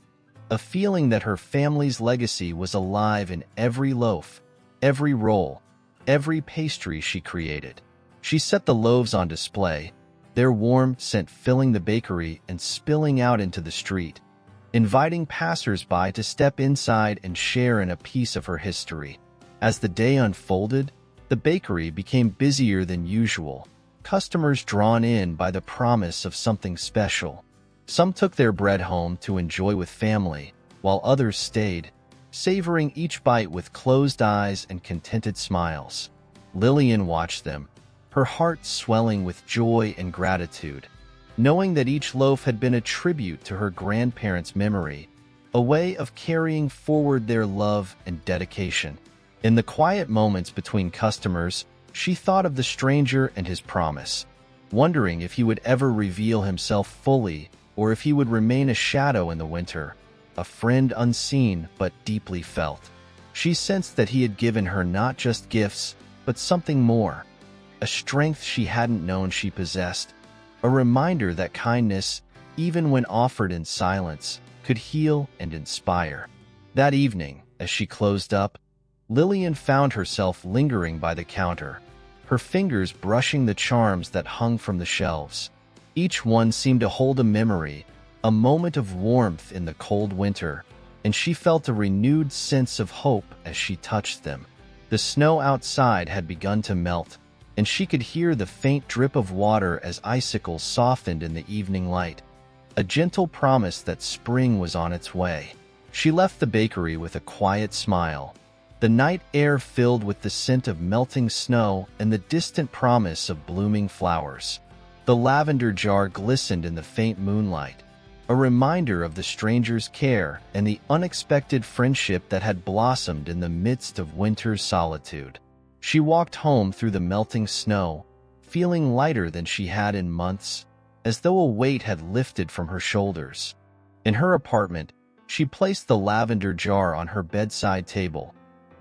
a feeling that her family's legacy was alive in every loaf, every roll, every pastry she created. She set the loaves on display, their warm scent filling the bakery and spilling out into the street, inviting passers-by to step inside and share in a piece of her history. As the day unfolded, the bakery became busier than usual, customers drawn in by the promise of something special. Some took their bread home to enjoy with family, while others stayed, savoring each bite with closed eyes and contented smiles. Lillian watched them, her heart swelling with joy and gratitude, knowing that each loaf had been a tribute to her grandparents' memory, a way of carrying forward their love and dedication. In the quiet moments between customers, she thought of the stranger and his promise, wondering if he would ever reveal himself fully or if he would remain a shadow in the winter, a friend unseen but deeply felt. She sensed that he had given her not just gifts, but something more, a strength she hadn't known she possessed, a reminder that kindness, even when offered in silence, could heal and inspire. That evening, as she closed up, Lillian found herself lingering by the counter, her fingers brushing the charms that hung from the shelves. Each one seemed to hold a memory, a moment of warmth in the cold winter, and she felt a renewed sense of hope as she touched them. The snow outside had begun to melt, and she could hear the faint drip of water as icicles softened in the evening light, a gentle promise that spring was on its way. She left the bakery with a quiet smile, the night air filled with the scent of melting snow and the distant promise of blooming flowers. The lavender jar glistened in the faint moonlight, a reminder of the stranger's care and the unexpected friendship that had blossomed in the midst of winter's solitude. She walked home through the melting snow, feeling lighter than she had in months, as though a weight had lifted from her shoulders. In her apartment, she placed the lavender jar on her bedside table,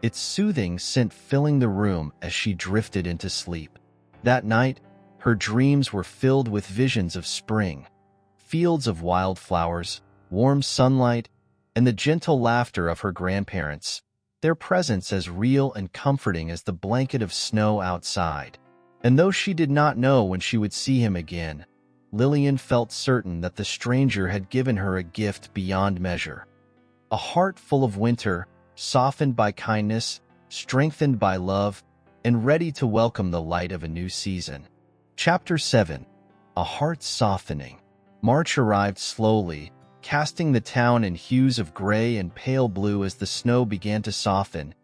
its soothing scent filling the room as she drifted into sleep. That night, her dreams were filled with visions of spring, fields of wildflowers, warm sunlight, and the gentle laughter of her grandparents, their presence as real and comforting as the blanket of snow outside. And though she did not know when she would see him again, Lillian felt certain that the stranger had given her a gift beyond measure. A heart full of winter, softened by kindness, strengthened by love, and ready to welcome the light of a new season. Chapter 7. A Heart Softening. March arrived slowly, casting the town in hues of gray and pale blue as the snow began to soften,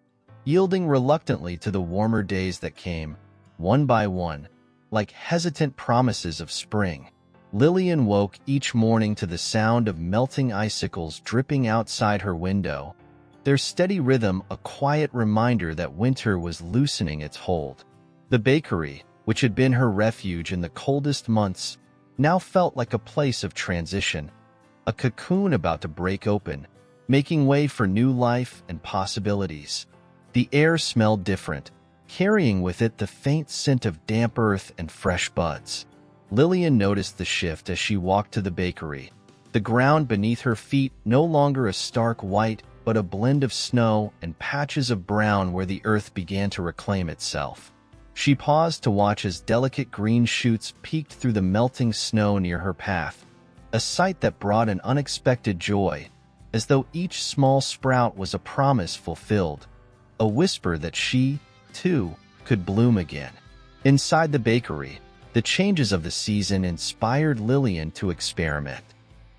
yielding reluctantly to the warmer days that came, one by one, like hesitant promises of spring. Lillian woke each morning to the sound of melting icicles dripping outside her window, their steady rhythm a quiet reminder that winter was loosening its hold. The bakery, which had been her refuge in the coldest months, now felt like a place of transition, a cocoon about to break open, making way for new life and possibilities. The air smelled different, carrying with it the faint scent of damp earth and fresh buds. Lillian noticed the shift as she walked to the bakery, the ground beneath her feet no longer a stark white, but a blend of snow and patches of brown where the earth began to reclaim itself. She paused to watch as delicate green shoots peeked through the melting snow near her path, a sight that brought an unexpected joy, as though each small sprout was a promise fulfilled, a whisper that she, too, could bloom again. Inside the bakery, the changes of the season inspired Lillian to experiment.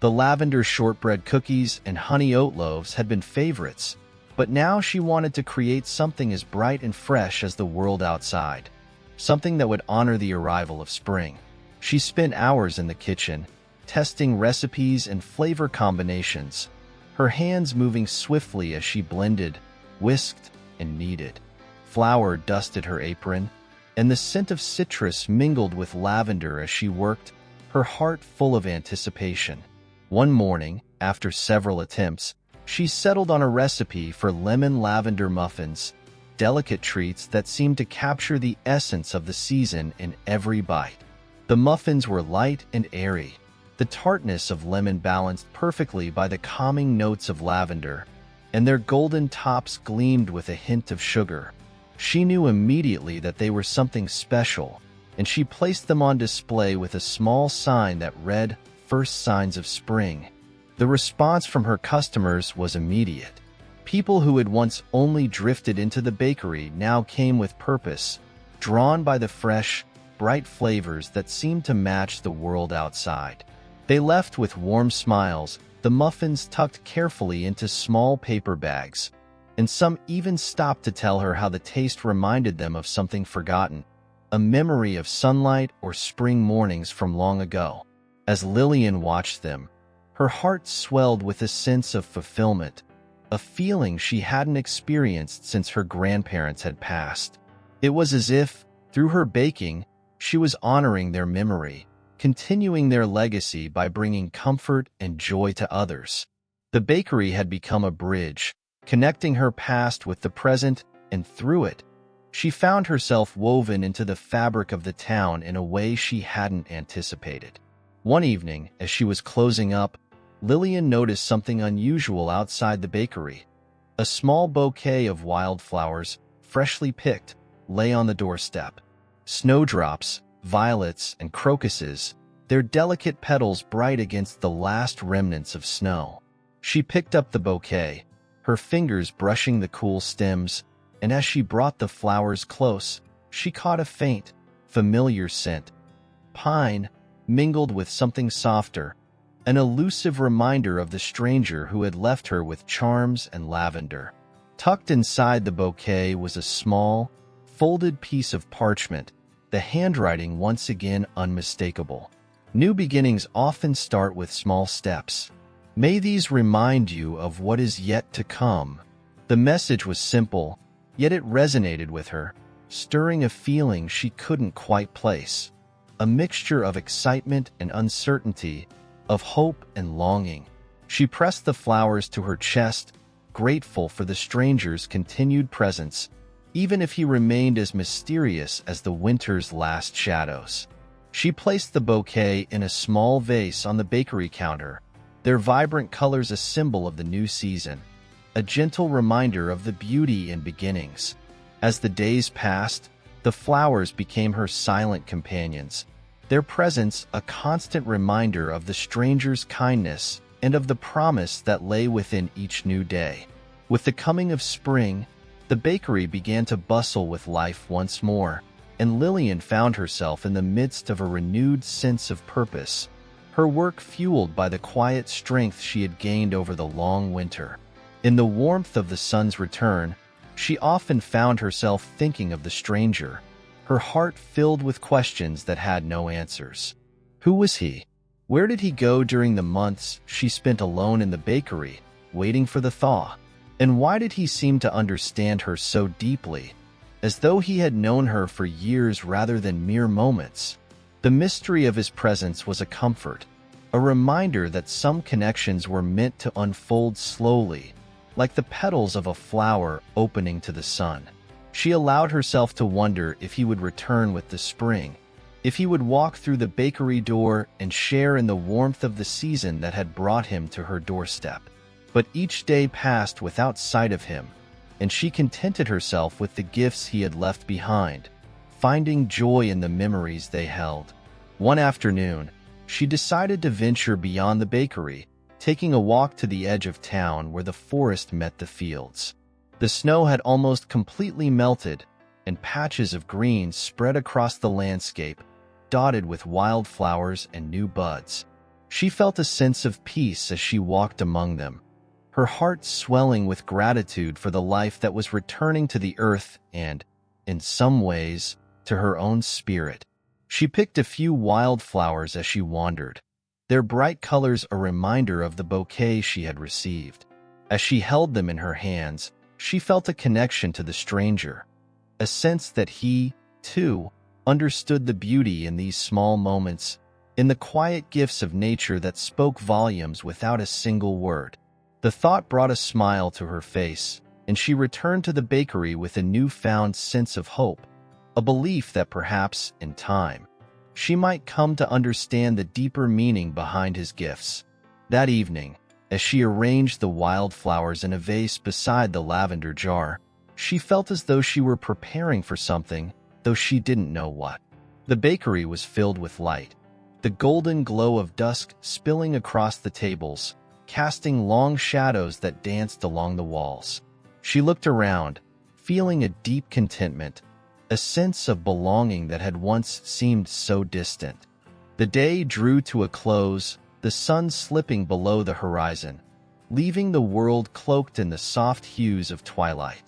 The lavender shortbread cookies and honey oat loaves had been favorites, but now she wanted to create something as bright and fresh as the world outside, something that would honor the arrival of spring. She spent hours in the kitchen, testing recipes and flavor combinations, her hands moving swiftly as she blended, whisked, and kneaded. Flour dusted her apron, and the scent of citrus mingled with lavender as she worked, her heart full of anticipation. One morning, after several attempts, she settled on a recipe for lemon lavender muffins, delicate treats that seemed to capture the essence of the season in every bite. The muffins were light and airy, the tartness of lemon balanced perfectly by the calming notes of lavender, and their golden tops gleamed with a hint of sugar. She knew immediately that they were something special, and she placed them on display with a small sign that read, "First Signs of Spring." The response from her customers was immediate. People who had once only drifted into the bakery now came with purpose, drawn by the fresh, bright flavors that seemed to match the world outside. They left with warm smiles, the muffins tucked carefully into small paper bags, and some even stopped to tell her how the taste reminded them of something forgotten, a memory of sunlight or spring mornings from long ago. As Lillian watched them, her heart swelled with a sense of fulfillment, a feeling she hadn't experienced since her grandparents had passed. It was as if, through her baking, she was honoring their memory, continuing their legacy by bringing comfort and joy to others. The bakery had become a bridge, connecting her past with the present, and through it, She found herself woven into the fabric of the town in a way she hadn't anticipated. One evening, as she was closing up, Lillian noticed something unusual outside the bakery. A small bouquet of wildflowers, freshly picked, lay on the doorstep. Snowdrops, violets, and crocuses, their delicate petals bright against the last remnants of snow. She picked up the bouquet, her fingers brushing the cool stems, and as she brought the flowers close, she caught a faint, familiar scent. Pine, mingled with something softer, an elusive reminder of the stranger who had left her with charms and lavender. Tucked inside the bouquet was a small, folded piece of parchment, the handwriting once again unmistakable. New beginnings often start with small steps. May these remind you of what is yet to come. The message was simple, yet it resonated with her, stirring a feeling she couldn't quite place. A mixture of excitement and uncertainty, of hope and longing. She pressed the flowers to her chest, grateful for the stranger's continued presence, even if he remained as mysterious as the winter's last shadows. She placed the bouquet in a small vase on the bakery counter, their vibrant colors a symbol of the new season, a gentle reminder of the beauty in beginnings. As the days passed, the flowers became her silent companions, their presence a constant reminder of the stranger's kindness and of the promise that lay within each new day. With the coming of spring, the bakery began to bustle with life once more, and Lillian found herself in the midst of a renewed sense of purpose, her work fueled by the quiet strength she had gained over the long winter. In the warmth of the sun's return, she often found herself thinking of the stranger, her heart filled with questions that had no answers. Who was he? Where did he go during the months she spent alone in the bakery, waiting for the thaw? And why did he seem to understand her so deeply, as though he had known her for years rather than mere moments? The mystery of his presence was a comfort, a reminder that some connections were meant to unfold slowly, like the petals of a flower opening to the sun. She allowed herself to wonder if he would return with the spring, if he would walk through the bakery door and share in the warmth of the season that had brought him to her doorstep. But each day passed without sight of him, and she contented herself with the gifts he had left behind, finding joy in the memories they held. One afternoon, she decided to venture beyond the bakery, taking a walk to the edge of town where the forest met the fields. The snow had almost completely melted, and patches of green spread across the landscape, dotted with wildflowers and new buds. She felt a sense of peace as she walked among them, her heart swelling with gratitude for the life that was returning to the earth and, in some ways, to her own spirit. She picked a few wildflowers as she wandered, their bright colors a reminder of the bouquet she had received. As she held them in her hands, she felt a connection to the stranger, a sense that he, too, understood the beauty in these small moments, in the quiet gifts of nature that spoke volumes without a single word. The thought brought a smile to her face, and she returned to the bakery with a newfound sense of hope, a belief that perhaps, in time, she might come to understand the deeper meaning behind his gifts. That evening, as she arranged the wildflowers in a vase beside the lavender jar, she felt as though she were preparing for something, though she didn't know what. The bakery was filled with light, the golden glow of dusk spilling across the tables, casting long shadows that danced along the walls. She looked around, feeling a deep contentment, a sense of belonging that had once seemed so distant. The day drew to a close, the sun slipping below the horizon, leaving the world cloaked in the soft hues of twilight.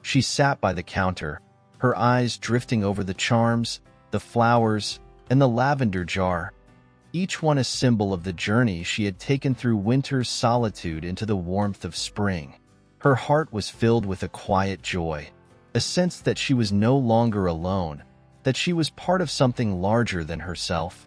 She sat by the counter, her eyes drifting over the charms, the flowers, and the lavender jar, each one a symbol of the journey she had taken through winter's solitude into the warmth of spring. Her heart was filled with a quiet joy, a sense that she was no longer alone, that she was part of something larger than herself,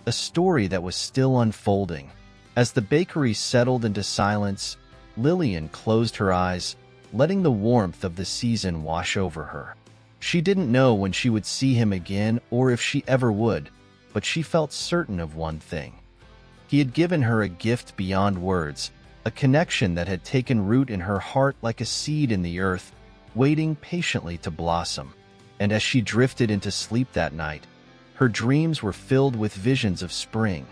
a story that was still unfolding. As the bakery settled into silence, Lillian closed her eyes, letting the warmth of the season wash over her. She didn't know when she would see him again or if she ever would, but she felt certain of one thing. He had given her a gift beyond words, a connection that had taken root in her heart like a seed in the earth, waiting patiently to blossom. And as she drifted into sleep that night, her dreams were filled with visions of spring,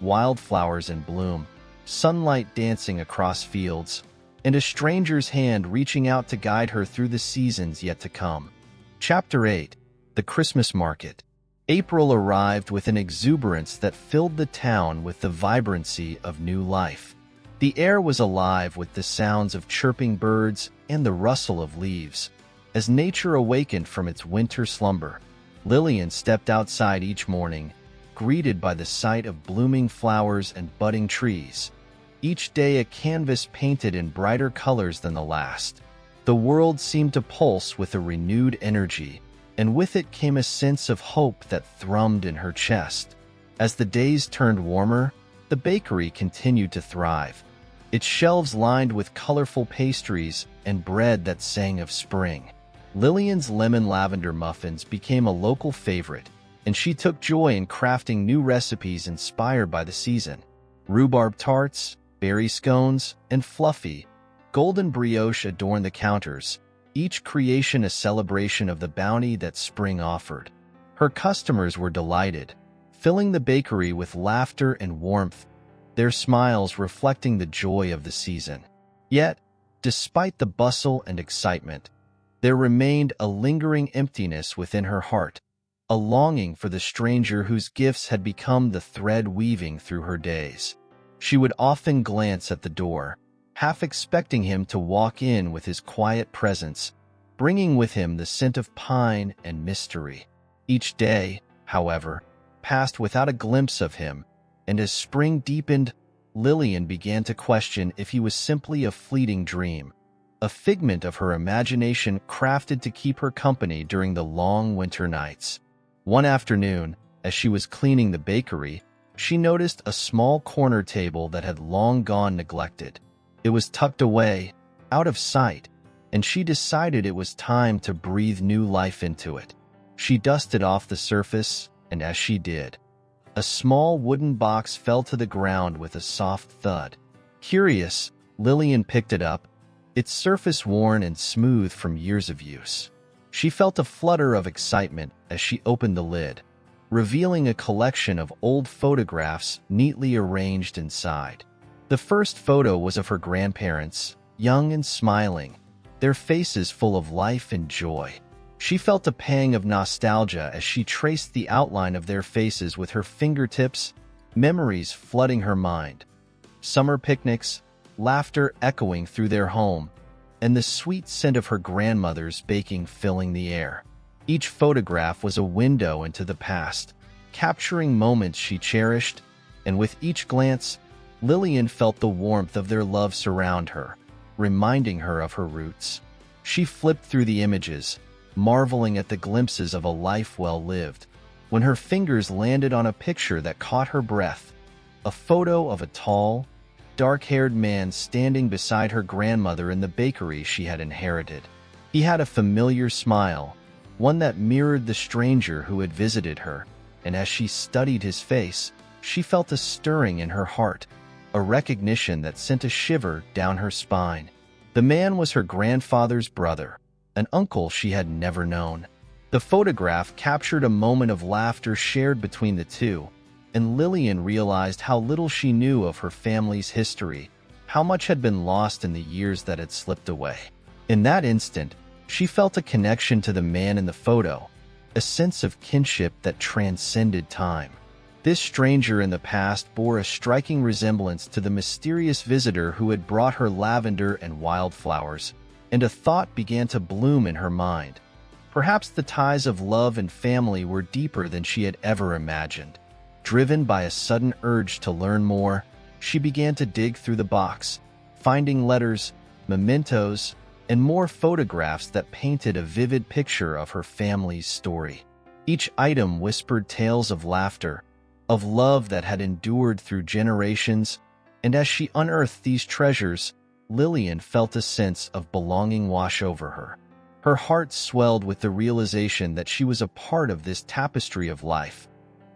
wildflowers in bloom, sunlight dancing across fields, and a stranger's hand reaching out to guide her through the seasons yet to come. Chapter 8. The Christmas Market. April arrived with an exuberance that filled the town with the vibrancy of new life. The air was alive with the sounds of chirping birds and the rustle of leaves. As nature awakened from its winter slumber, Lillian stepped outside each morning, greeted by the sight of blooming flowers and budding trees. Each day a canvas painted in brighter colors than the last. The world seemed to pulse with a renewed energy, and with it came a sense of hope that thrummed in her chest. As the days turned warmer, the bakery continued to thrive, its shelves lined with colorful pastries and bread that sang of spring. Lillian's lemon lavender muffins became a local favorite, and she took joy in crafting new recipes inspired by the season. Rhubarb tarts, berry scones, and fluffy, golden brioche adorned the counters, each creation a celebration of the bounty that spring offered. Her customers were delighted, filling the bakery with laughter and warmth, their smiles reflecting the joy of the season. Yet, despite the bustle and excitement, there remained a lingering emptiness within her heart, a longing for the stranger whose gifts had become the thread weaving through her days. She would often glance at the door, half expecting him to walk in with his quiet presence, bringing with him the scent of pine and mystery. Each day, however, passed without a glimpse of him, and as spring deepened, Lillian began to question if he was simply a fleeting dream, a figment of her imagination crafted to keep her company during the long winter nights. One afternoon, as she was cleaning the bakery, she noticed a small corner table that had long gone neglected. It was tucked away, out of sight, and she decided it was time to breathe new life into it. She dusted off the surface, and as she did, a small wooden box fell to the ground with a soft thud. Curious, Lillian picked it up, its surface worn and smooth from years of use. She felt a flutter of excitement as she opened the lid, revealing a collection of old photographs neatly arranged inside. The first photo was of her grandparents, young and smiling, their faces full of life and joy. She felt a pang of nostalgia as she traced the outline of their faces with her fingertips, memories flooding her mind. Summer picnics, laughter echoing through their home, and the sweet scent of her grandmother's baking filling the air. Each photograph was a window into the past, capturing moments she cherished, and with each glance, Lillian felt the warmth of their love surround her, reminding her of her roots. She flipped through the images, marveling at the glimpses of a life well lived, when her fingers landed on a picture that caught her breath, a photo of a tall, dark-haired man standing beside her grandmother in the bakery she had inherited. He had a familiar smile, one that mirrored the stranger who had visited her, and as she studied his face, she felt a stirring in her heart, a recognition that sent a shiver down her spine. The man was her grandfather's brother, an uncle she had never known. The photograph captured a moment of laughter shared between the two, and Lillian realized how little she knew of her family's history, how much had been lost in the years that had slipped away. In that instant, she felt a connection to the man in the photo, a sense of kinship that transcended time. This stranger in the past bore a striking resemblance to the mysterious visitor who had brought her lavender and wildflowers, and a thought began to bloom in her mind. Perhaps the ties of love and family were deeper than she had ever imagined. Driven by a sudden urge to learn more, she began to dig through the box, finding letters, mementos, and more photographs that painted a vivid picture of her family's story. Each item whispered tales of laughter, of love that had endured through generations, and as she unearthed these treasures, Lillian felt a sense of belonging wash over her. Her heart swelled with the realization that she was a part of this tapestry of life,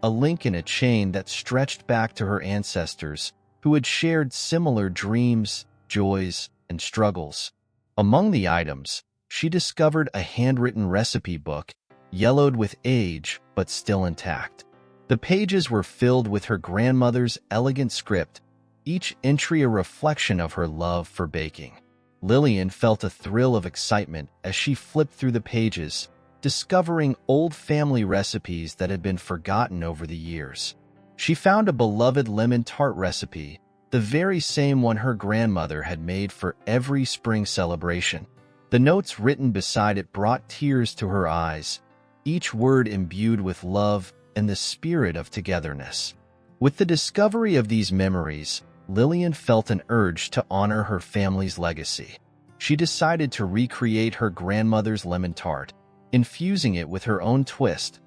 a link in a chain that stretched back to her ancestors who had shared similar dreams, joys, and struggles. Among the items, she discovered a handwritten recipe book, yellowed with age but still intact. The pages were filled with her grandmother's elegant script, each entry a reflection of her love for baking. Lillian felt a thrill of excitement as she flipped through the pages, discovering old family recipes that had been forgotten over the years. She found a beloved lemon tart recipe, the very same one her grandmother had made for every spring celebration. The notes written beside it brought tears to her eyes, each word imbued with love and the spirit of togetherness. With the discovery of these memories, Lillian felt an urge to honor her family's legacy. She decided to recreate her grandmother's lemon tart, infusing it with her own twist,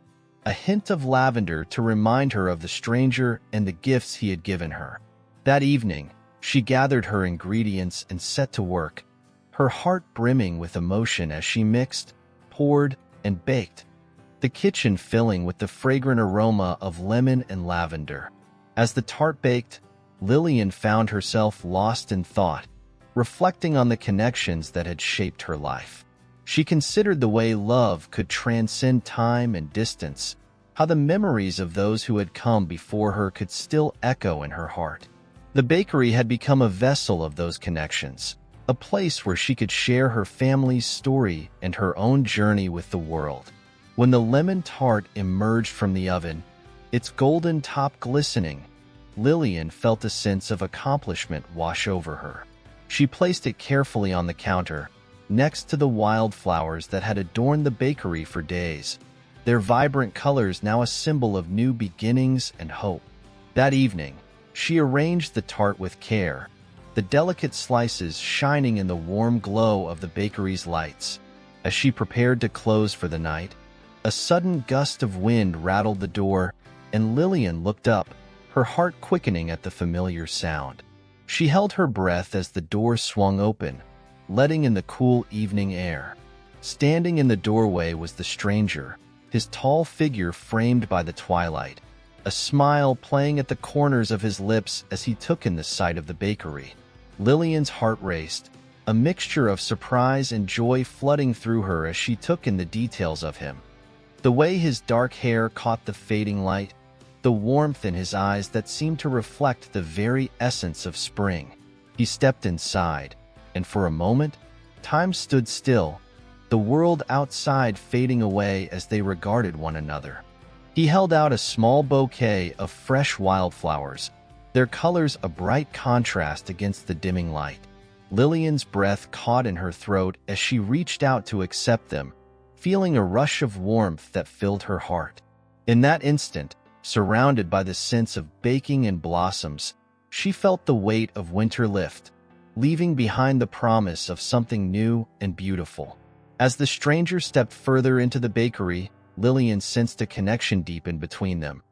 a hint of lavender to remind her of the stranger and the gifts he had given her. That evening, she gathered her ingredients and set to work, her heart brimming with emotion as she mixed, poured, and baked, the kitchen filling with the fragrant aroma of lemon and lavender. As the tart baked, Lillian found herself lost in thought, reflecting on the connections that had shaped her life. She considered the way love could transcend time and distance, how the memories of those who had come before her could still echo in her heart. The bakery had become a vessel of those connections, a place where she could share her family's story and her own journey with the world. When the lemon tart emerged from the oven, its golden top glistening, Lillian felt a sense of accomplishment wash over her. She placed it carefully on the counter, next to the wildflowers that had adorned the bakery for days, their vibrant colors now a symbol of new beginnings and hope. That evening, she arranged the tart with care, the delicate slices shining in the warm glow of the bakery's lights. As she prepared to close for the night, a sudden gust of wind rattled the door, and Lillian looked up, her heart quickening at the familiar sound. She held her breath as the door swung open, letting in the cool evening air. Standing in the doorway was the stranger, his tall figure framed by the twilight, a smile playing at the corners of his lips as he took in the sight of the bakery. Lillian's heart raced, a mixture of surprise and joy flooding through her as she took in the details of him. The way his dark hair caught the fading light, the warmth in his eyes that seemed to reflect the very essence of spring. He stepped inside, and for a moment, time stood still, the world outside fading away as they regarded one another. He held out a small bouquet of fresh wildflowers, their colors a bright contrast against the dimming light. Lillian's breath caught in her throat as she reached out to accept them, feeling a rush of warmth that filled her heart. In that instant, surrounded by the scents of baking and blossoms, she felt the weight of winter lift, leaving behind the promise of something new and beautiful. As the stranger stepped further into the bakery, Lillian sensed a connection deepen between them,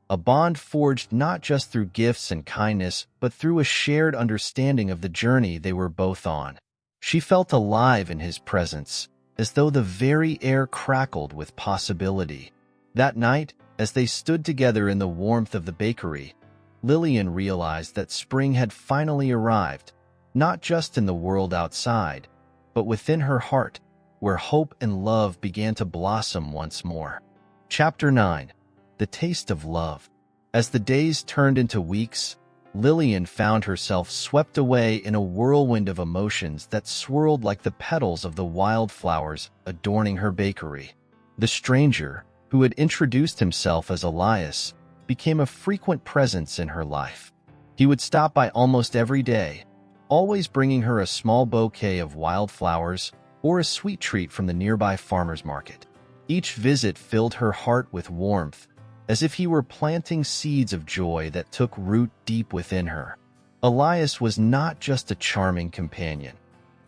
a bond forged not just through gifts and kindness, but through a shared understanding of the journey they were both on. She felt alive in his presence, as though the very air crackled with possibility. That night, as they stood together in the warmth of the bakery, Lillian realized that spring had finally arrived, not just in the world outside, but within her heart, where hope and love began to blossom once more. Chapter 9. The Taste of Love. As the days turned into weeks, Lillian found herself swept away in a whirlwind of emotions that swirled like the petals of the wildflowers adorning her bakery. The stranger, who had introduced himself as Elias, became a frequent presence in her life. He would stop by almost every day, always bringing her a small bouquet of wildflowers or a sweet treat from the nearby farmer's market. Each visit filled her heart with warmth, as if he were planting seeds of joy that took root deep within her. Elias was not just a charming companion.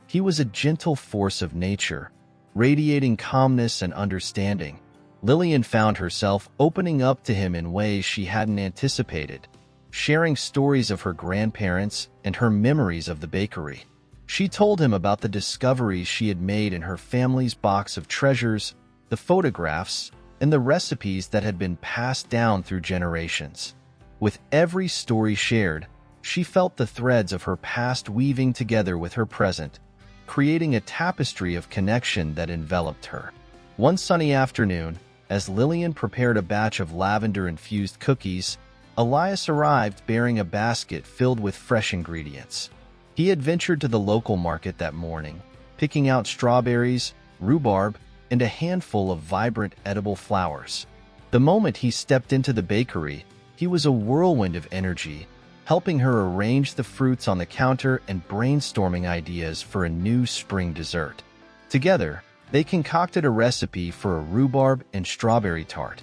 He was a gentle force of nature, radiating calmness and understanding. Lillian found herself opening up to him in ways she hadn't anticipated, sharing stories of her grandparents and her memories of the bakery. She told him about the discoveries she had made in her family's box of treasures, the photographs, and the recipes that had been passed down through generations. With every story shared, she felt the threads of her past weaving together with her present, creating a tapestry of connection that enveloped her. One sunny afternoon, as Lillian prepared a batch of lavender-infused cookies, Elias arrived bearing a basket filled with fresh ingredients. He had ventured to the local market that morning, picking out strawberries, rhubarb, and a handful of vibrant edible flowers. The moment he stepped into the bakery, he was a whirlwind of energy, helping her arrange the fruits on the counter and brainstorming ideas for a new spring dessert. Together, they concocted a recipe for a rhubarb and strawberry tart,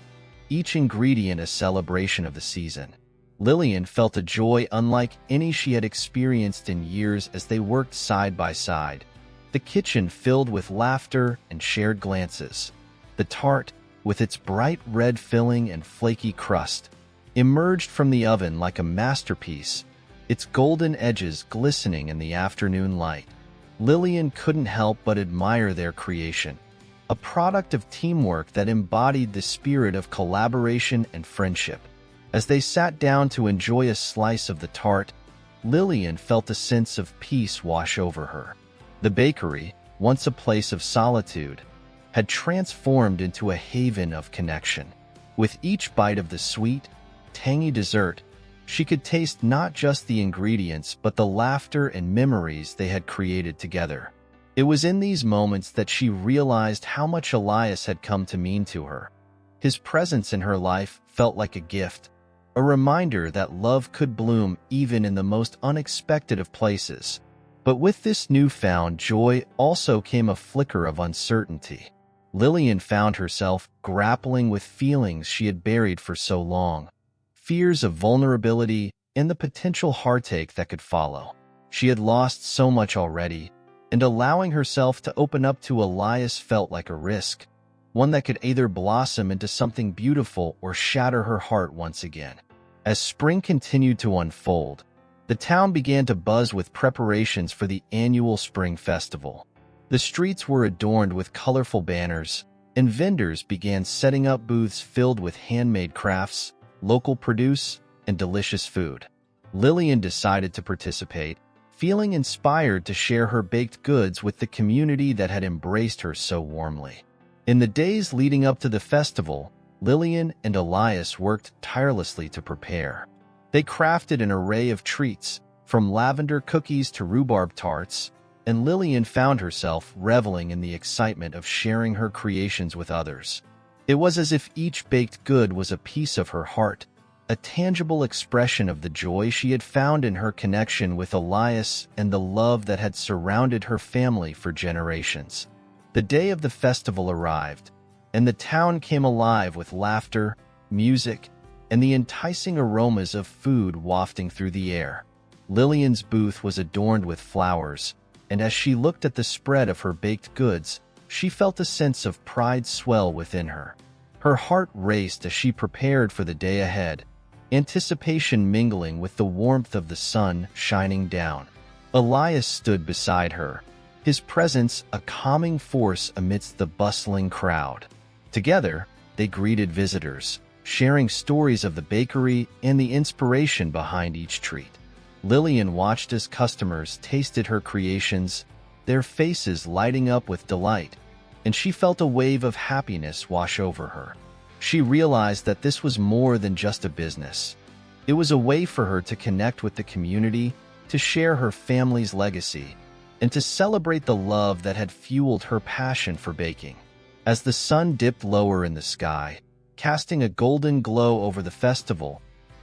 each ingredient a celebration of the season. Lillian felt a joy unlike any she had experienced in years as they worked side by side, the kitchen filled with laughter and shared glances. The tart, with its bright red filling and flaky crust, emerged from the oven like a masterpiece, its golden edges glistening in the afternoon light. Lillian couldn't help but admire their creation, a product of teamwork that embodied the spirit of collaboration and friendship. As they sat down to enjoy a slice of the tart, Lillian felt a sense of peace wash over her. The bakery, once a place of solitude, had transformed into a haven of connection. With each bite of the sweet, tangy dessert, she could taste not just the ingredients but the laughter and memories they had created together. It was in these moments that she realized how much Elias had come to mean to her. His presence in her life felt like a gift, a reminder that love could bloom even in the most unexpected of places. But with this newfound joy also came a flicker of uncertainty. Lillian found herself grappling with feelings she had buried for so long, fears of vulnerability and the potential heartache that could follow. She had lost so much already, and allowing herself to open up to Elias felt like a risk, one that could either blossom into something beautiful or shatter her heart once again. As spring continued to unfold, the town began to buzz with preparations for the annual spring festival. The streets were adorned with colorful banners, and vendors began setting up booths filled with handmade crafts, local produce, and delicious food. Lillian decided to participate, feeling inspired to share her baked goods with the community that had embraced her so warmly. In the days leading up to the festival, Lillian and Elias worked tirelessly to prepare. They crafted an array of treats, from lavender cookies to rhubarb tarts, and Lillian found herself reveling in the excitement of sharing her creations with others. It was as if each baked good was a piece of her heart, a tangible expression of the joy she had found in her connection with Elias and the love that had surrounded her family for generations. The day of the festival arrived, and the town came alive with laughter, music, and the enticing aromas of food wafting through the air. Lillian's booth was adorned with flowers, and as she looked at the spread of her baked goods, she felt a sense of pride swell within her. Her heart raced as she prepared for the day ahead, anticipation mingling with the warmth of the sun shining down. Elias stood beside her, his presence a calming force amidst the bustling crowd. Together, they greeted visitors, sharing stories of the bakery and the inspiration behind each treat. Lillian watched as customers tasted her creations, their faces lighting up with delight, and she felt a wave of happiness wash over her. She realized that this was more than just a business. It was a way for her to connect with the community, to share her family's legacy, and to celebrate the love that had fueled her passion for baking. As the sun dipped lower in the sky, casting a golden glow over the festival,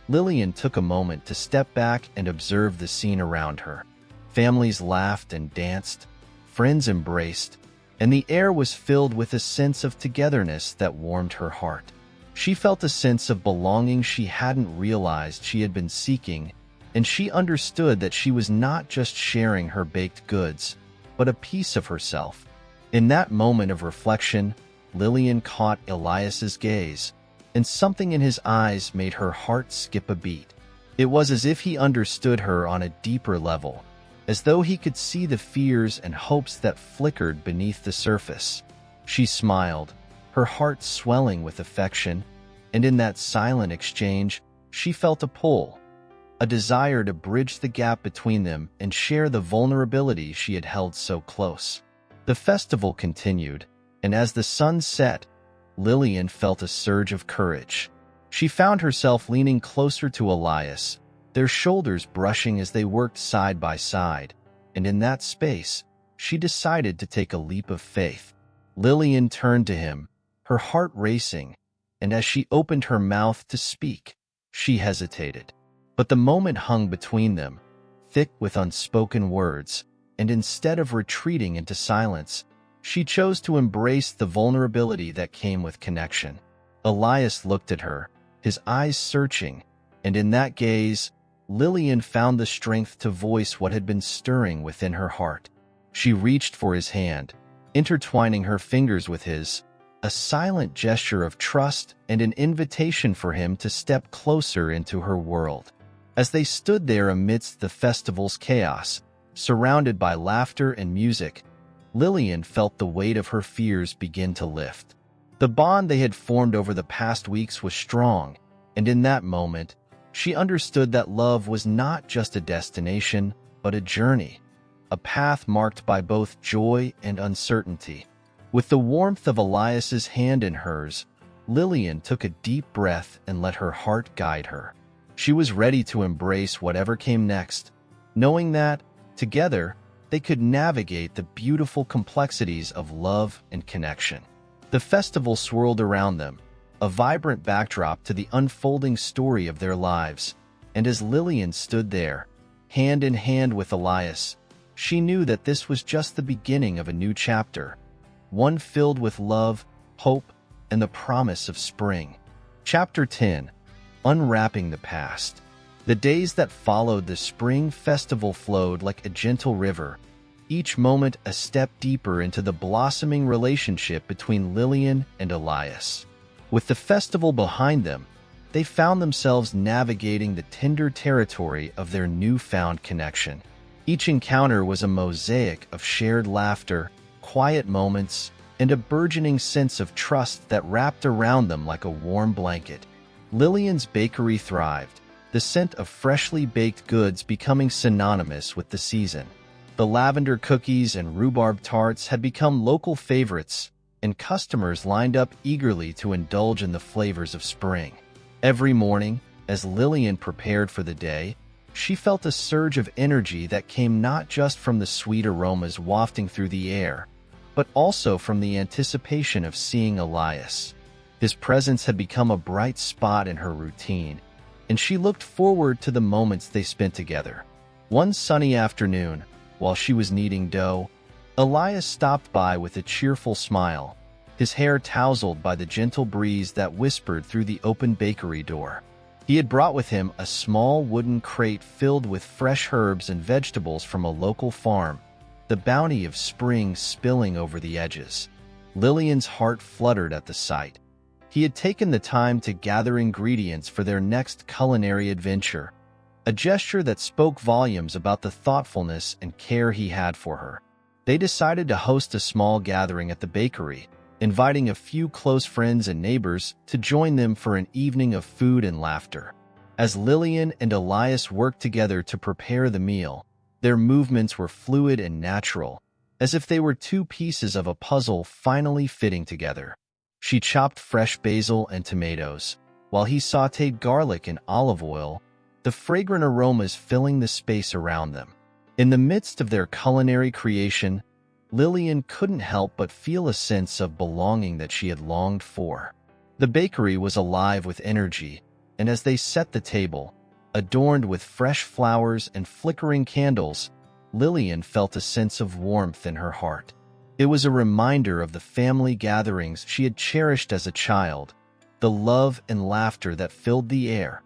Lillian took a moment to step back and observe the scene around her. Families laughed and danced, friends embraced, and the air was filled with a sense of togetherness that warmed her heart. She felt a sense of belonging she hadn't realized she had been seeking, and she understood that she was not just sharing her baked goods, but a piece of herself. In that moment of reflection, Lillian caught Elias's gaze, and something in his eyes made her heart skip a beat. It was as if he understood her on a deeper level, as though he could see the fears and hopes that flickered beneath the surface. She smiled, her heart swelling with affection, and in that silent exchange, she felt a pull, a desire to bridge the gap between them and share the vulnerability she had held so close. The festival continued, and as the sun set, Lillian felt a surge of courage. She found herself leaning closer to Elias, their shoulders brushing as they worked side by side, and in that space, she decided to take a leap of faith. Lillian turned to him, her heart racing, and as she opened her mouth to speak, she hesitated. But the moment hung between them, thick with unspoken words, and instead of retreating into silence, she chose to embrace the vulnerability that came with connection. Elias looked at her, his eyes searching, and in that gaze, Lillian found the strength to voice what had been stirring within her heart. She reached for his hand, intertwining her fingers with his, a silent gesture of trust and an invitation for him to step closer into her world. As they stood there amidst the festival's chaos, surrounded by laughter and music, Lillian felt the weight of her fears begin to lift. The bond they had formed over the past weeks was strong, and in that moment, she understood that love was not just a destination, but a journey, a path marked by both joy and uncertainty. With the warmth of Elias's hand in hers, Lillian took a deep breath and let her heart guide her. She was ready to embrace whatever came next, knowing that, together, they could navigate the beautiful complexities of love and connection. The festival swirled around them, a vibrant backdrop to the unfolding story of their lives, and as Lillian stood there, hand in hand with Elias, she knew that this was just the beginning of a new chapter, one filled with love, hope, and the promise of spring. Chapter 10. Unwrapping the Past. The days that followed the spring festival flowed like a gentle river, each moment a step deeper into the blossoming relationship between Lillian and Elias. With the festival behind them, they found themselves navigating the tender territory of their newfound connection. Each encounter was a mosaic of shared laughter, quiet moments, and a burgeoning sense of trust that wrapped around them like a warm blanket. Lillian's bakery thrived, the scent of freshly baked goods becoming synonymous with the season. The lavender cookies and rhubarb tarts had become local favorites, and customers lined up eagerly to indulge in the flavors of spring. Every morning, as Lillian prepared for the day, she felt a surge of energy that came not just from the sweet aromas wafting through the air, but also from the anticipation of seeing Elias. His presence had become a bright spot in her routine, and she looked forward to the moments they spent together. One sunny afternoon, while she was kneading dough, Elias stopped by with a cheerful smile, his hair tousled by the gentle breeze that whispered through the open bakery door. He had brought with him a small wooden crate filled with fresh herbs and vegetables from a local farm, the bounty of spring spilling over the edges. Lillian's heart fluttered at the sight. He had taken the time to gather ingredients for their next culinary adventure, a gesture that spoke volumes about the thoughtfulness and care he had for her. They decided to host a small gathering at the bakery, inviting a few close friends and neighbors to join them for an evening of food and laughter. As Lillian and Elias worked together to prepare the meal, their movements were fluid and natural, as if they were two pieces of a puzzle finally fitting together. She chopped fresh basil and tomatoes, while he sautéed garlic in olive oil, the fragrant aromas filling the space around them. In the midst of their culinary creation, Lillian couldn't help but feel a sense of belonging that she had longed for. The bakery was alive with energy, and as they set the table, adorned with fresh flowers and flickering candles, Lillian felt a sense of warmth in her heart. It was a reminder of the family gatherings she had cherished as a child, the love and laughter that filled the air,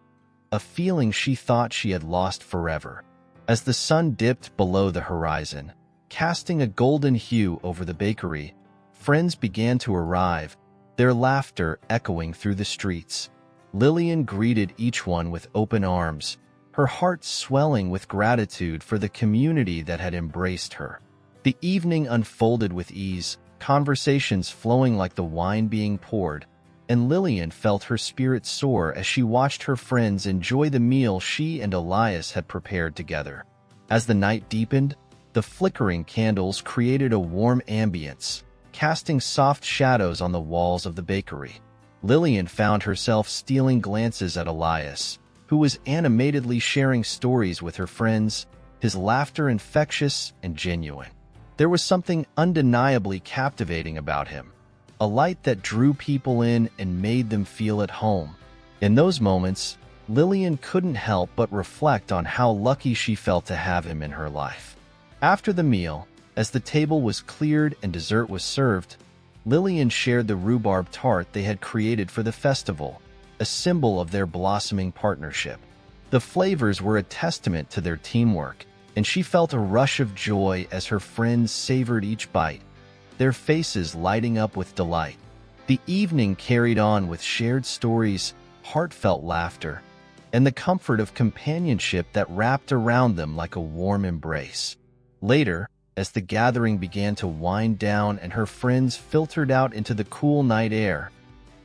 a feeling she thought she had lost forever. As the sun dipped below the horizon, casting a golden hue over the bakery, friends began to arrive, their laughter echoing through the streets. Lillian greeted each one with open arms, her heart swelling with gratitude for the community that had embraced her. The evening unfolded with ease, conversations flowing like the wine being poured, and Lillian felt her spirit soar as she watched her friends enjoy the meal she and Elias had prepared together. As the night deepened, the flickering candles created a warm ambience, casting soft shadows on the walls of the bakery. Lillian found herself stealing glances at Elias, who was animatedly sharing stories with her friends, his laughter infectious and genuine. There was something undeniably captivating about him, a light that drew people in and made them feel at home. In those moments, Lillian couldn't help but reflect on how lucky she felt to have him in her life. After the meal, as the table was cleared and dessert was served, Lillian shared the rhubarb tart they had created for the festival, a symbol of their blossoming partnership. The flavors were a testament to their teamwork, and she felt a rush of joy as her friends savored each bite, their faces lighting up with delight. The evening carried on with shared stories, heartfelt laughter, and the comfort of companionship that wrapped around them like a warm embrace. Later, as the gathering began to wind down and her friends filtered out into the cool night air,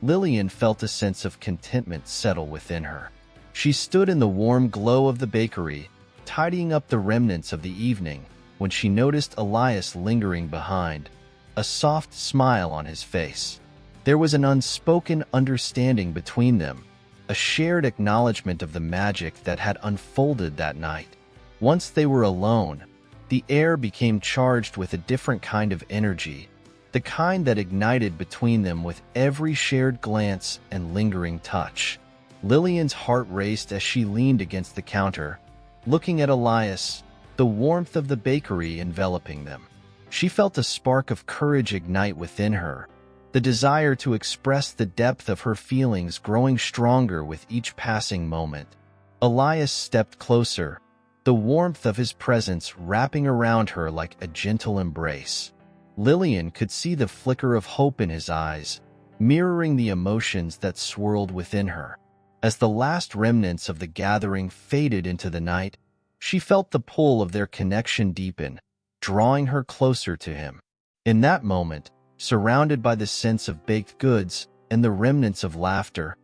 Lillian felt a sense of contentment settle within her. She stood in the warm glow of the bakery, tidying up the remnants of the evening, when she noticed Elias lingering behind, a soft smile on his face. There was an unspoken understanding between them, a shared acknowledgement of the magic that had unfolded that night. Once they were alone, the air became charged with a different kind of energy, the kind that ignited between them with every shared glance and lingering touch. Lillian's heart raced as she leaned against the counter, looking at Elias, the warmth of the bakery enveloping them. She felt a spark of courage ignite within her, the desire to express the depth of her feelings growing stronger with each passing moment. Elias stepped closer, the warmth of his presence wrapping around her like a gentle embrace. Lillian could see the flicker of hope in his eyes, mirroring the emotions that swirled within her. As the last remnants of the gathering faded into the night, she felt the pull of their connection deepen, drawing her closer to him. In that moment, surrounded by the sense of baked goods and the remnants of laughter,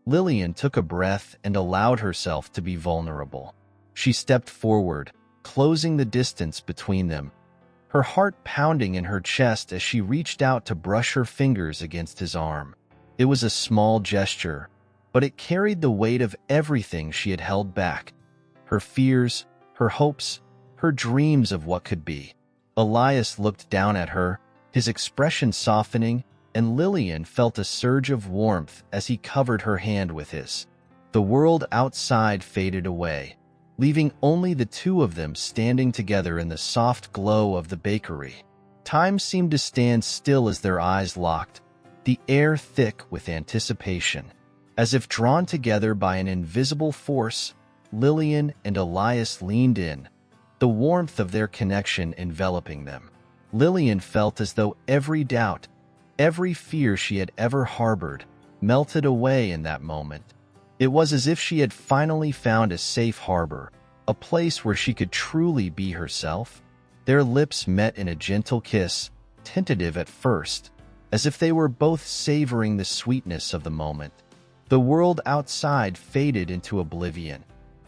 Lillian took a breath and allowed herself to be vulnerable. She stepped forward, closing the distance between them, her heart pounding in her chest as she reached out to brush her fingers against his arm. It was a small gesture, but it carried the weight of everything she had held back, her fears, her hopes, her dreams of what could be. Elias looked down at her, his expression softening, and Lillian felt a surge of warmth as he covered her hand with his. The world outside faded away, leaving only the two of them standing together in the soft glow of the bakery. Time seemed to stand still as their eyes locked, the air thick with anticipation. As if drawn together by an invisible force, Lillian and Elias leaned in, the warmth of their connection enveloping them. Lillian felt as though every doubt, every fear she had ever harbored, melted away in that moment. It was as if she had finally found a safe harbor, a place where she could truly be herself. Their lips met in a gentle kiss, tentative at first, as if they were both savoring the sweetness of the moment. The world outside faded into oblivion,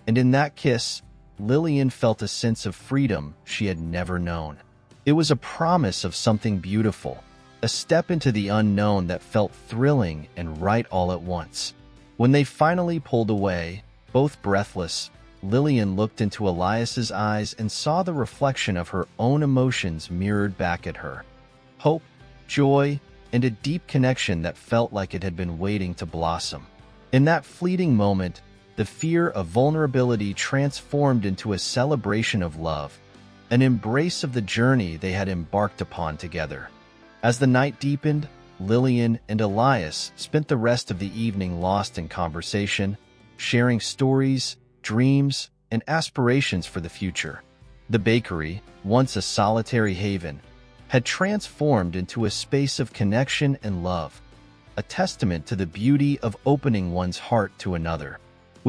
and in that kiss, Lillian felt a sense of freedom she had never known. It was a promise of something beautiful, a step into the unknown that felt thrilling and right all at once. When they finally pulled away, both breathless, Lillian looked into Elias's eyes and saw the reflection of her own emotions mirrored back at her. Hope, joy, and a deep connection that felt like it had been waiting to blossom. In that fleeting moment, the fear of vulnerability transformed into a celebration of love, an embrace of the journey they had embarked upon together. As the night deepened, Lillian and Elias spent the rest of the evening lost in conversation, sharing stories, dreams, and aspirations for the future. The bakery, once a solitary haven, had transformed into a space of connection and love, a testament to the beauty of opening one's heart to another.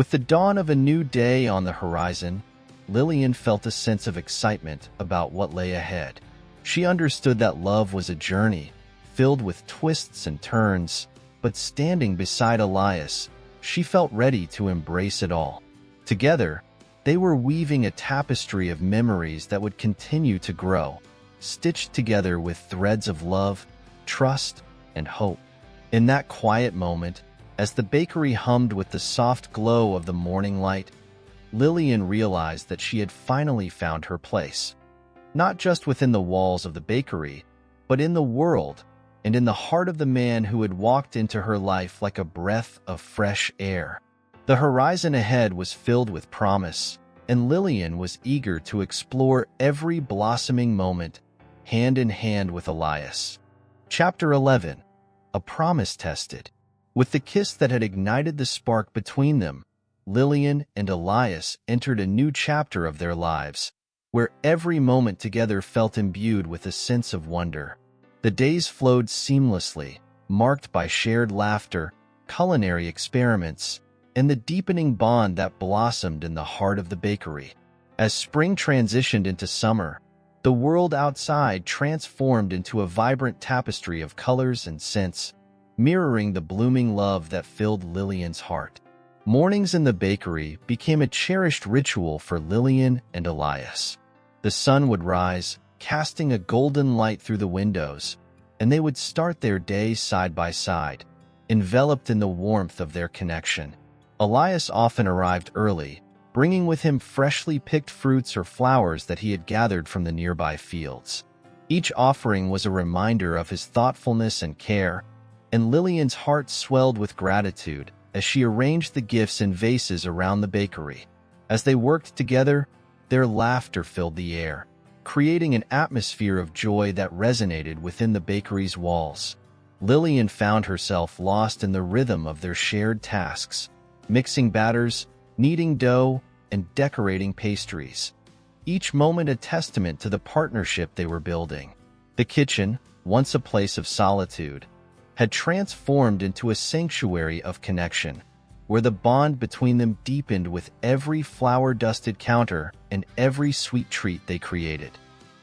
With the dawn of a new day on the horizon, Lillian felt a sense of excitement about what lay ahead. She understood that love was a journey, filled with twists and turns, but standing beside Elias, she felt ready to embrace it all. Together, they were weaving a tapestry of memories that would continue to grow, stitched together with threads of love, trust, and hope. In that quiet moment, as the bakery hummed with the soft glow of the morning light, Lillian realized that she had finally found her place. Not just within the walls of the bakery, but in the world, and in the heart of the man who had walked into her life like a breath of fresh air. The horizon ahead was filled with promise, and Lillian was eager to explore every blossoming moment, hand in hand with Elias. Chapter 11. A Promise Tested. With the kiss that had ignited the spark between them, Lillian and Elias entered a new chapter of their lives, where every moment together felt imbued with a sense of wonder. The days flowed seamlessly, marked by shared laughter, culinary experiments, and the deepening bond that blossomed in the heart of the bakery. As spring transitioned into summer, the world outside transformed into a vibrant tapestry of colors and scents, mirroring the blooming love that filled Lillian's heart. Mornings in the bakery became a cherished ritual for Lillian and Elias. The sun would rise, casting a golden light through the windows, and they would start their day side by side, enveloped in the warmth of their connection. Elias often arrived early, bringing with him freshly picked fruits or flowers that he had gathered from the nearby fields. Each offering was a reminder of his thoughtfulness and care, and Lillian's heart swelled with gratitude as she arranged the gifts in vases around the bakery. As they worked together, their laughter filled the air, creating an atmosphere of joy that resonated within the bakery's walls. Lillian found herself lost in the rhythm of their shared tasks, mixing batters, kneading dough, and decorating pastries. Each moment a testament to the partnership they were building. The kitchen, once a place of solitude, had transformed into a sanctuary of connection, where the bond between them deepened with every flour-dusted counter and every sweet treat they created.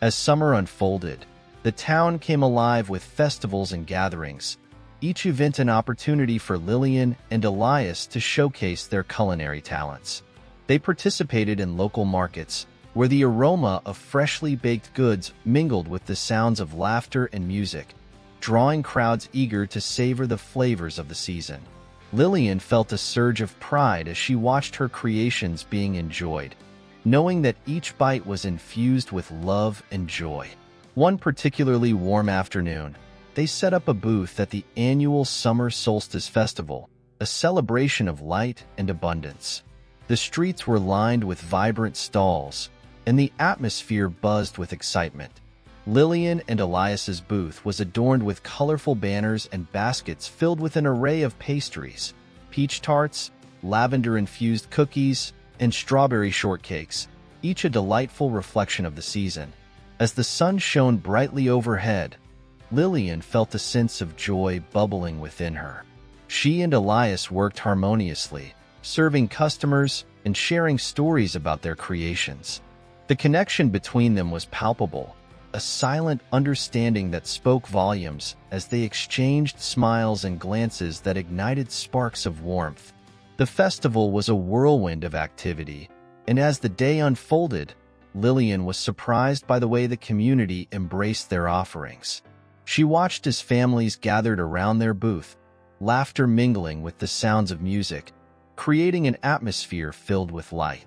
As summer unfolded, the town came alive with festivals and gatherings, each event an opportunity for Lillian and Elias to showcase their culinary talents. They participated in local markets, where the aroma of freshly baked goods mingled with the sounds of laughter and music, drawing crowds eager to savor the flavors of the season. Lillian felt a surge of pride as she watched her creations being enjoyed, knowing that each bite was infused with love and joy. One particularly warm afternoon, they set up a booth at the annual Summer Solstice Festival, a celebration of light and abundance. The streets were lined with vibrant stalls, and the atmosphere buzzed with excitement. Lillian and Elias's booth was adorned with colorful banners and baskets filled with an array of pastries, peach tarts, lavender-infused cookies, and strawberry shortcakes, each a delightful reflection of the season. As the sun shone brightly overhead, Lillian felt a sense of joy bubbling within her. She and Elias worked harmoniously, serving customers and sharing stories about their creations. The connection between them was palpable, a silent understanding that spoke volumes as they exchanged smiles and glances that ignited sparks of warmth. The festival was a whirlwind of activity, and as the day unfolded, Lillian was surprised by the way the community embraced their offerings. She watched as families gathered around their booth, laughter mingling with the sounds of music, creating an atmosphere filled with light.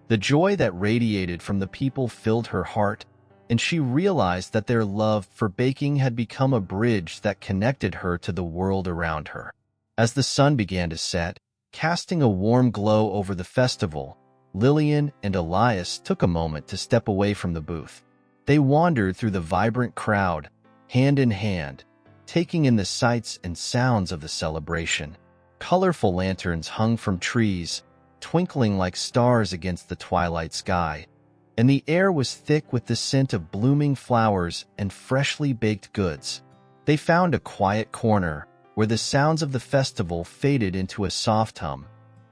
The joy that radiated from the people filled her heart, and she realized that their love for baking had become a bridge that connected her to the world around her. As the sun began to set, casting a warm glow over the festival, Lillian and Elias took a moment to step away from the booth. They wandered through the vibrant crowd, hand in hand, taking in the sights and sounds of the celebration. Colorful lanterns hung from trees, twinkling like stars against the twilight sky, and the air was thick with the scent of blooming flowers and freshly baked goods. They found a quiet corner where the sounds of the festival faded into a soft hum,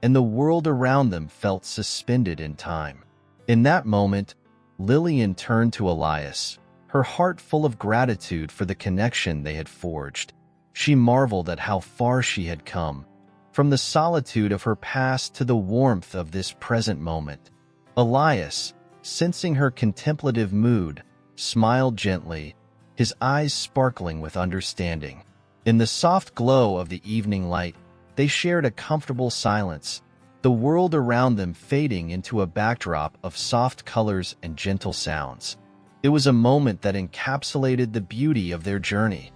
and the world around them felt suspended in time. In that moment, Lillian turned to Elias, her heart full of gratitude for the connection they had forged. She marveled at how far she had come, from the solitude of her past to the warmth of this present moment. Elias, sensing her contemplative mood, smiled gently, his eyes sparkling with understanding. In the soft glow of the evening light, they shared a comfortable silence, the world around them fading into a backdrop of soft colors and gentle sounds. It was a moment that encapsulated the beauty of their journey,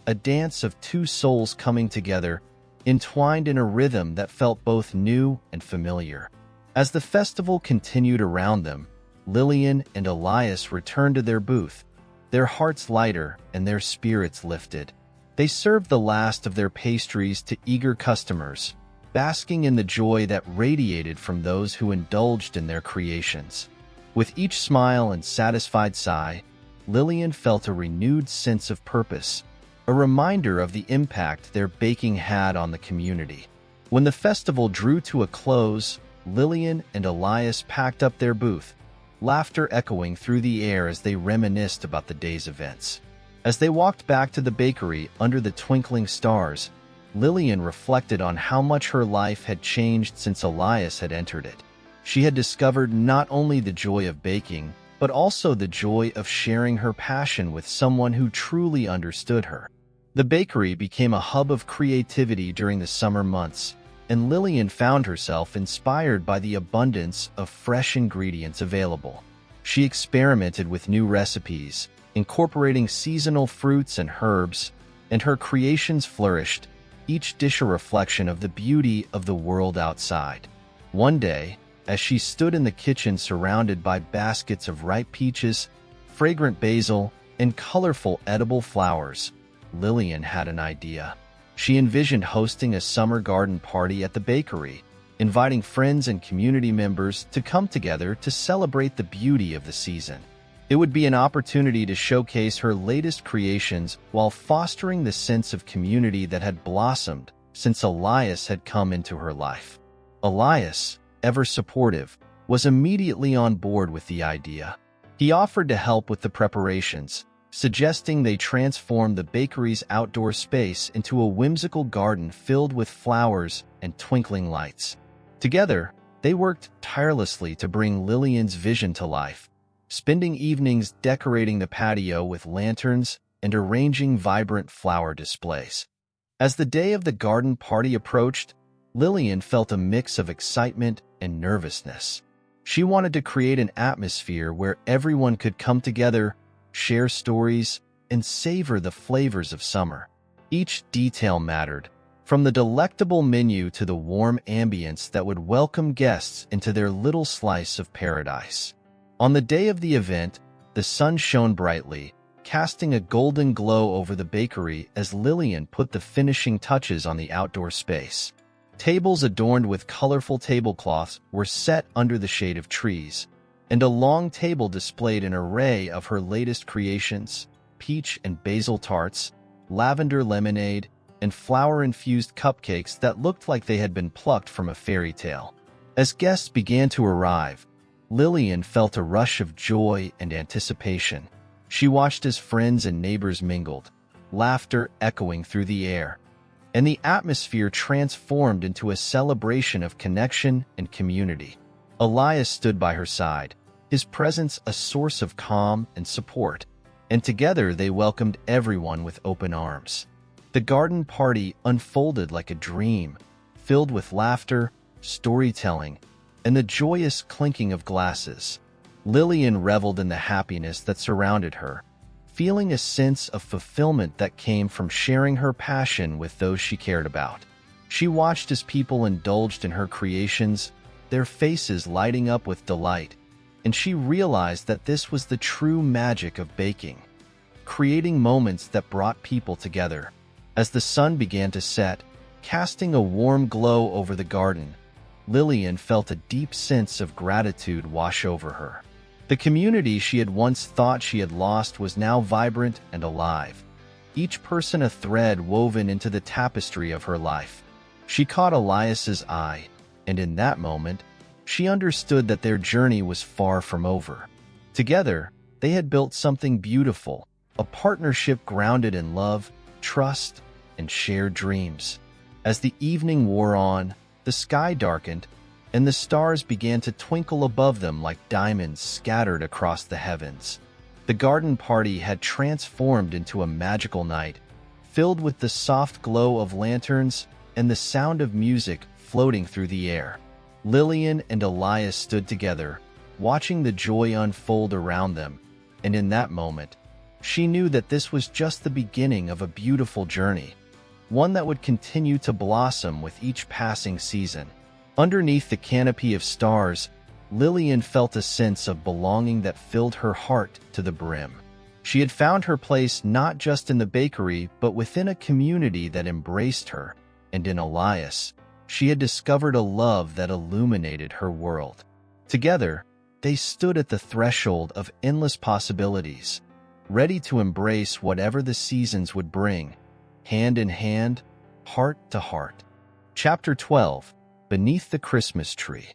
a dance of two souls coming together, entwined in a rhythm that felt both new and familiar. As the festival continued around them, Lillian and Elias returned to their booth, their hearts lighter and their spirits lifted. They served the last of their pastries to eager customers, basking in the joy that radiated from those who indulged in their creations. With each smile and satisfied sigh, Lillian felt a renewed sense of purpose, a reminder of the impact their baking had on the community. When the festival drew to a close, Lillian and Elias packed up their booth, laughter echoing through the air as they reminisced about the day's events. As they walked back to the bakery under the twinkling stars, Lillian reflected on how much her life had changed since Elias had entered it. She had discovered not only the joy of baking, but also the joy of sharing her passion with someone who truly understood her. The bakery became a hub of creativity during the summer months, and Lillian found herself inspired by the abundance of fresh ingredients available. She experimented with new recipes, incorporating seasonal fruits and herbs, and her creations flourished, each dish a reflection of the beauty of the world outside. One day, as she stood in the kitchen surrounded by baskets of ripe peaches, fragrant basil, and colorful edible flowers, Lillian had an idea. She envisioned hosting a summer garden party at the bakery, inviting friends and community members to come together to celebrate the beauty of the season. It would be an opportunity to showcase her latest creations while fostering the sense of community that had blossomed since Elias had come into her life. Elias, ever supportive, was immediately on board with the idea. He offered to help with the preparations, suggesting they transform the bakery's outdoor space into a whimsical garden filled with flowers and twinkling lights. Together, they worked tirelessly to bring Lillian's vision to life, spending evenings decorating the patio with lanterns and arranging vibrant flower displays. As the day of the garden party approached, Lillian felt a mix of excitement and nervousness. She wanted to create an atmosphere where everyone could come together, share stories, and savor the flavors of summer. Each detail mattered, from the delectable menu to the warm ambience that would welcome guests into their little slice of paradise. On the day of the event, the sun shone brightly, casting a golden glow over the bakery as Lillian put the finishing touches on the outdoor space. Tables adorned with colorful tablecloths were set under the shade of trees, and a long table displayed an array of her latest creations: peach and basil tarts, lavender lemonade, and flower-infused cupcakes that looked like they had been plucked from a fairy tale. As guests began to arrive, Lillian felt a rush of joy and anticipation. She watched as friends and neighbors mingled, laughter echoing through the air, and the atmosphere transformed into a celebration of connection and community. Elias stood by her side, his presence a source of calm and support, and together they welcomed everyone with open arms. The garden party unfolded like a dream, filled with laughter, storytelling, and the joyous clinking of glasses. Lillian reveled in the happiness that surrounded her, feeling a sense of fulfillment that came from sharing her passion with those she cared about. She watched as people indulged in her creations, their faces lighting up with delight, and she realized that this was the true magic of baking, creating moments that brought people together. As the sun began to set, casting a warm glow over the garden, Lillian felt a deep sense of gratitude wash over her. The community she had once thought she had lost was now vibrant and alive, each person a thread woven into the tapestry of her life. She caught Elias's eye, and in that moment, she understood that their journey was far from over. Together, they had built something beautiful, a partnership grounded in love, trust, and shared dreams. As the evening wore on, the sky darkened, and the stars began to twinkle above them like diamonds scattered across the heavens. The garden party had transformed into a magical night, filled with the soft glow of lanterns and the sound of music floating through the air. Lillian and Elias stood together, watching the joy unfold around them, and in that moment, she knew that this was just the beginning of a beautiful journey, one that would continue to blossom with each passing season. Underneath the canopy of stars, Lillian felt a sense of belonging that filled her heart to the brim. She had found her place not just in the bakery, but within a community that embraced her, and in Elias, she had discovered a love that illuminated her world. Together, they stood at the threshold of endless possibilities, ready to embrace whatever the seasons would bring, hand in hand, heart to heart. Chapter 12. Beneath the Christmas Tree.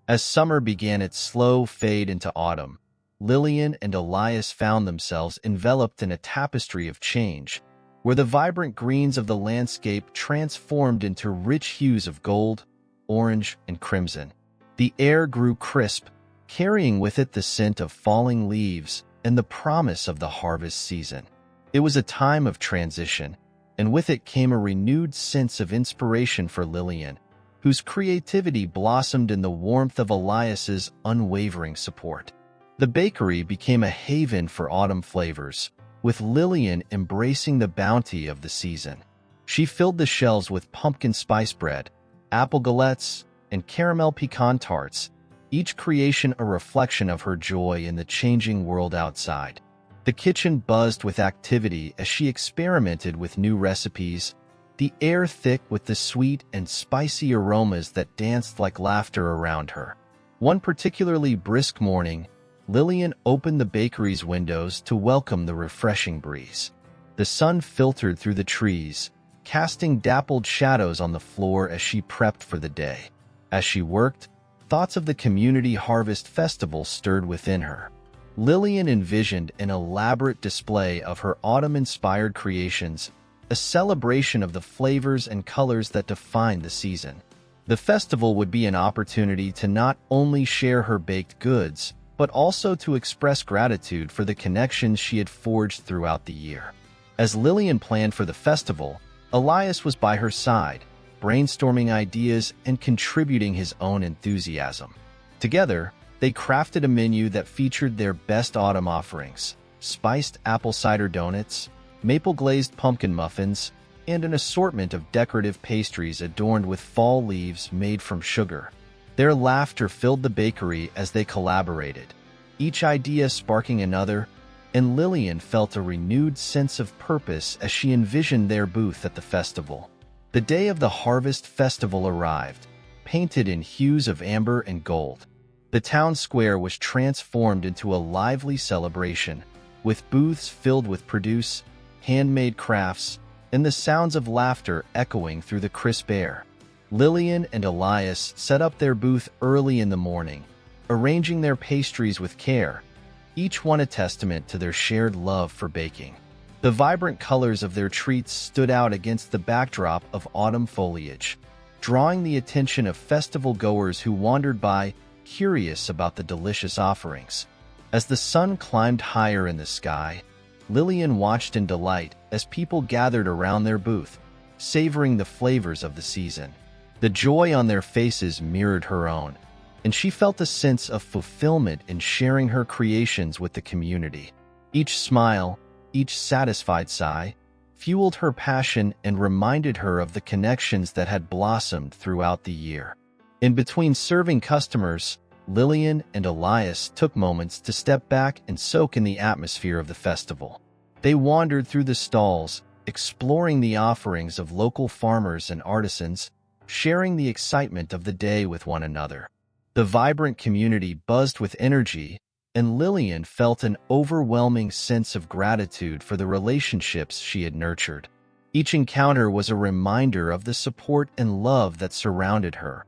As summer began its slow fade into autumn, Lillian and Elias found themselves enveloped in a tapestry of change, where the vibrant greens of the landscape transformed into rich hues of gold, orange, and crimson. The air grew crisp, carrying with it the scent of falling leaves and the promise of the harvest season. It was a time of transition, and with it came a renewed sense of inspiration for Lillian, whose creativity blossomed in the warmth of Elias's unwavering support. The bakery became a haven for autumn flavors, with Lillian embracing the bounty of the season. She filled the shelves with pumpkin spice bread, apple galettes, and caramel pecan tarts, each creation a reflection of her joy in the changing world outside. The kitchen buzzed with activity as she experimented with new recipes, the air thick with the sweet and spicy aromas that danced like laughter around her. One particularly brisk morning, Lillian opened the bakery's windows to welcome the refreshing breeze. The sun filtered through the trees, casting dappled shadows on the floor as she prepped for the day. As she worked, thoughts of the community harvest festival stirred within her. Lillian envisioned an elaborate display of her autumn-inspired creations, a celebration of the flavors and colors that defined the season. The festival would be an opportunity to not only share her baked goods, but also to express gratitude for the connections she had forged throughout the year. As Lillian planned for the festival, Elias was by her side, brainstorming ideas and contributing his own enthusiasm. Together, they crafted a menu that featured their best autumn offerings: spiced apple cider donuts, maple-glazed pumpkin muffins, and an assortment of decorative pastries adorned with fall leaves made from sugar. Their laughter filled the bakery as they collaborated, each idea sparking another, and Lillian felt a renewed sense of purpose as she envisioned their booth at the festival. The day of the Harvest Festival arrived, painted in hues of amber and gold. The town square was transformed into a lively celebration, with booths filled with produce, handmade crafts, and the sounds of laughter echoing through the crisp air. Lillian and Elias set up their booth early in the morning, arranging their pastries with care, each one a testament to their shared love for baking. The vibrant colors of their treats stood out against the backdrop of autumn foliage, drawing the attention of festival-goers who wandered by, curious about the delicious offerings. As the sun climbed higher in the sky, Lillian watched in delight as people gathered around their booth, savoring the flavors of the season. The joy on their faces mirrored her own, and she felt a sense of fulfillment in sharing her creations with the community. Each smile, each satisfied sigh, fueled her passion and reminded her of the connections that had blossomed throughout the year. In between serving customers, Lillian and Elias took moments to step back and soak in the atmosphere of the festival. They wandered through the stalls, exploring the offerings of local farmers and artisans, sharing the excitement of the day with one another. The vibrant community buzzed with energy, and Lillian felt an overwhelming sense of gratitude for the relationships she had nurtured. Each encounter was a reminder of the support and love that surrounded her,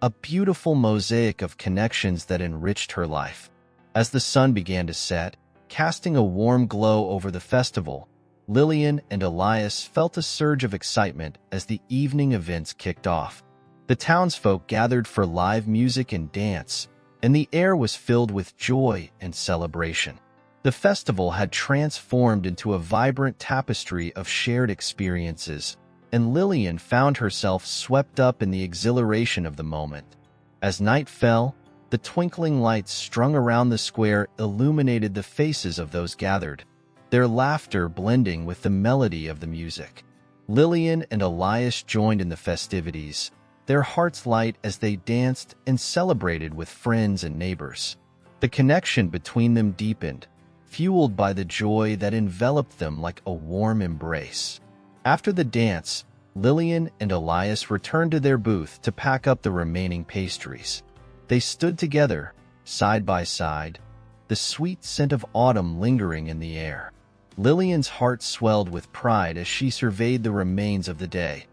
a beautiful mosaic of connections that enriched her life. As the sun began to set, casting a warm glow over the festival, Lillian and Elias felt a surge of excitement as the evening events kicked off. The townsfolk gathered for live music and dance, and the air was filled with joy and celebration. The festival had transformed into a vibrant tapestry of shared experiences, and Lillian found herself swept up in the exhilaration of the moment. As night fell, the twinkling lights strung around the square illuminated the faces of those gathered, their laughter blending with the melody of the music. Lillian and Elias joined in the festivities, their hearts light as they danced and celebrated with friends and neighbors. The connection between them deepened, fueled by the joy that enveloped them like a warm embrace. After the dance, Lillian and Elias returned to their booth to pack up the remaining pastries. They stood together, side by side, the sweet scent of autumn lingering in the air. Lillian's heart swelled with pride as she surveyed the remains of the day.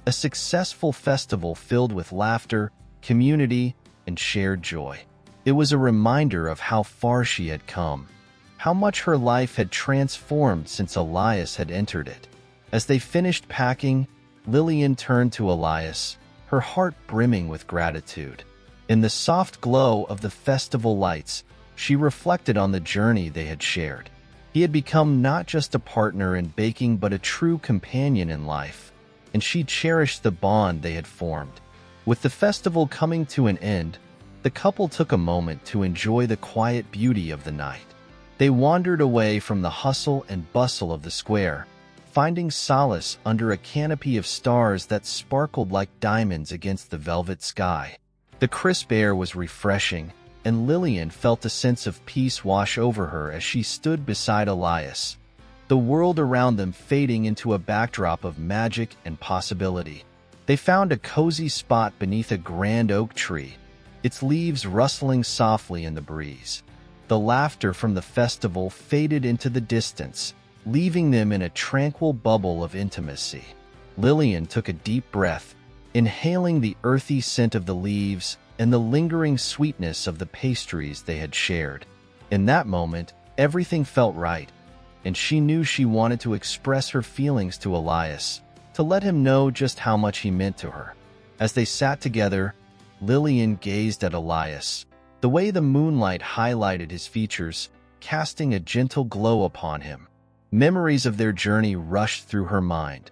A successful festival filled with laughter, community, and shared joy. It was a reminder of how far she had come, how much her life had transformed since Elias had entered it. As they finished packing, Lillian turned to Elias, her heart brimming with gratitude. In the soft glow of the festival lights, she reflected on the journey they had shared. He had become not just a partner in baking but a true companion in life, and she cherished the bond they had formed. With the festival coming to an end, the couple took a moment to enjoy the quiet beauty of the night. They wandered away from the hustle and bustle of the square, finding solace under a canopy of stars that sparkled like diamonds against the velvet sky. The crisp air was refreshing, and Lillian felt a sense of peace wash over her as she stood beside Elias, the world around them fading into a backdrop of magic and possibility. They found a cozy spot beneath a grand oak tree, its leaves rustling softly in the breeze. The laughter from the festival faded into the distance, leaving them in a tranquil bubble of intimacy. Lillian took a deep breath, inhaling the earthy scent of the leaves and the lingering sweetness of the pastries they had shared. In that moment, everything felt right, and she knew she wanted to express her feelings to Elias, to let him know just how much he meant to her. As they sat together, Lillian gazed at Elias, the way the moonlight highlighted his features, casting a gentle glow upon him. Memories of their journey rushed through her mind.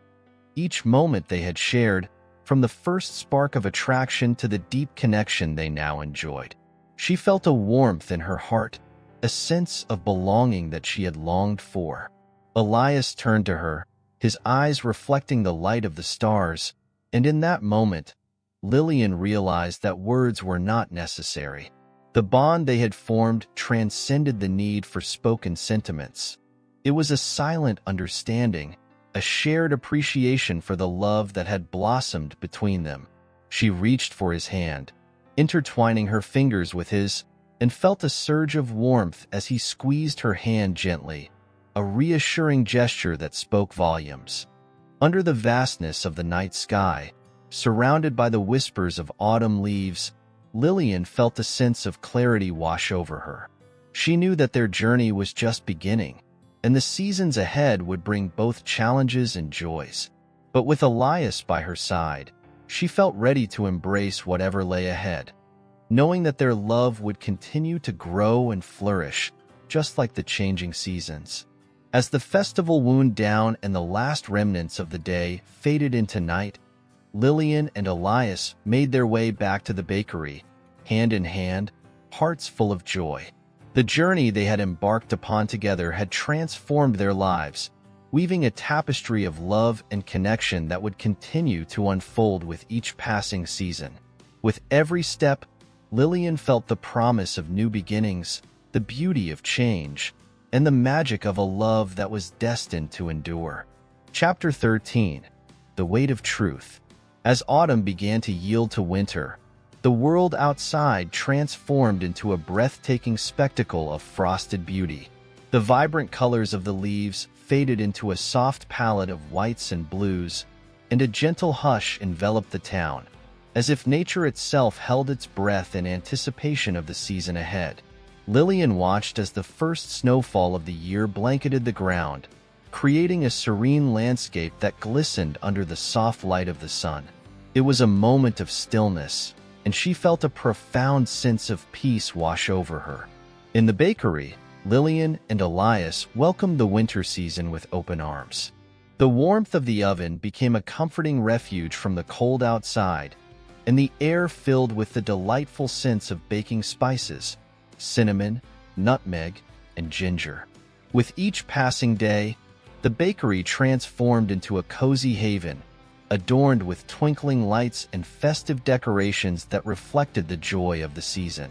Each moment they had shared, from the first spark of attraction to the deep connection they now enjoyed. She felt a warmth in her heart, a sense of belonging that she had longed for. Elias turned to her, his eyes reflecting the light of the stars, and in that moment, Lillian realized that words were not necessary. The bond they had formed transcended the need for spoken sentiments. It was a silent understanding, a shared appreciation for the love that had blossomed between them. She reached for his hand, intertwining her fingers with his, and felt a surge of warmth as he squeezed her hand gently, a reassuring gesture that spoke volumes. Under the vastness of the night sky, surrounded by the whispers of autumn leaves, Lillian felt a sense of clarity wash over her. She knew that their journey was just beginning, and the seasons ahead would bring both challenges and joys. But with Elias by her side, she felt ready to embrace whatever lay ahead, knowing that their love would continue to grow and flourish, just like the changing seasons. As the festival wound down and the last remnants of the day faded into night, Lillian and Elias made their way back to the bakery, hand in hand, hearts full of joy. The journey they had embarked upon together had transformed their lives, weaving a tapestry of love and connection that would continue to unfold with each passing season. With every step, Lillian felt the promise of new beginnings, the beauty of change, and the magic of a love that was destined to endure. Chapter 13. The Weight of Truth. As autumn began to yield to winter, the world outside transformed into a breathtaking spectacle of frosted beauty. The vibrant colors of the leaves faded into a soft palette of whites and blues, and a gentle hush enveloped the town, as if nature itself held its breath in anticipation of the season ahead. Lillian watched as the first snowfall of the year blanketed the ground, creating a serene landscape that glistened under the soft light of the sun. It was a moment of stillness, and she felt a profound sense of peace wash over her. In the bakery, Lillian and Elias welcomed the winter season with open arms. The warmth of the oven became a comforting refuge from the cold outside, and the air filled with the delightful scents of baking spices, cinnamon, nutmeg, and ginger. With each passing day, the bakery transformed into a cozy haven, adorned with twinkling lights and festive decorations that reflected the joy of the season.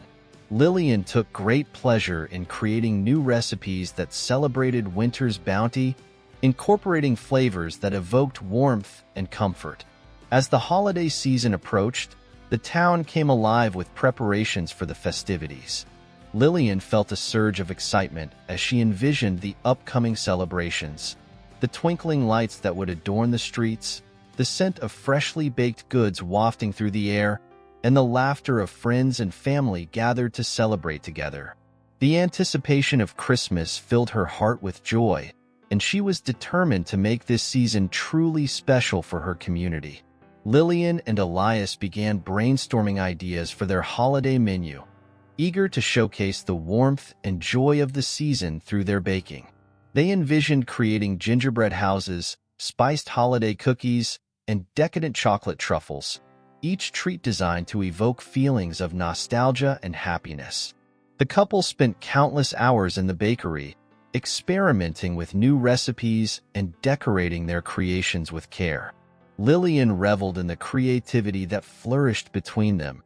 Lillian took great pleasure in creating new recipes that celebrated winter's bounty, incorporating flavors that evoked warmth and comfort. As the holiday season approached, the town came alive with preparations for the festivities. Lillian felt a surge of excitement as she envisioned the upcoming celebrations. The twinkling lights that would adorn the streets, the scent of freshly baked goods wafting through the air, and the laughter of friends and family gathered to celebrate together. The anticipation of Christmas filled her heart with joy, and she was determined to make this season truly special for her community. Lillian and Elias began brainstorming ideas for their holiday menu, eager to showcase the warmth and joy of the season through their baking. They envisioned creating gingerbread houses, spiced holiday cookies, and decadent chocolate truffles, each treat designed to evoke feelings of nostalgia and happiness. The couple spent countless hours in the bakery, experimenting with new recipes and decorating their creations with care. Lillian reveled in the creativity that flourished between them,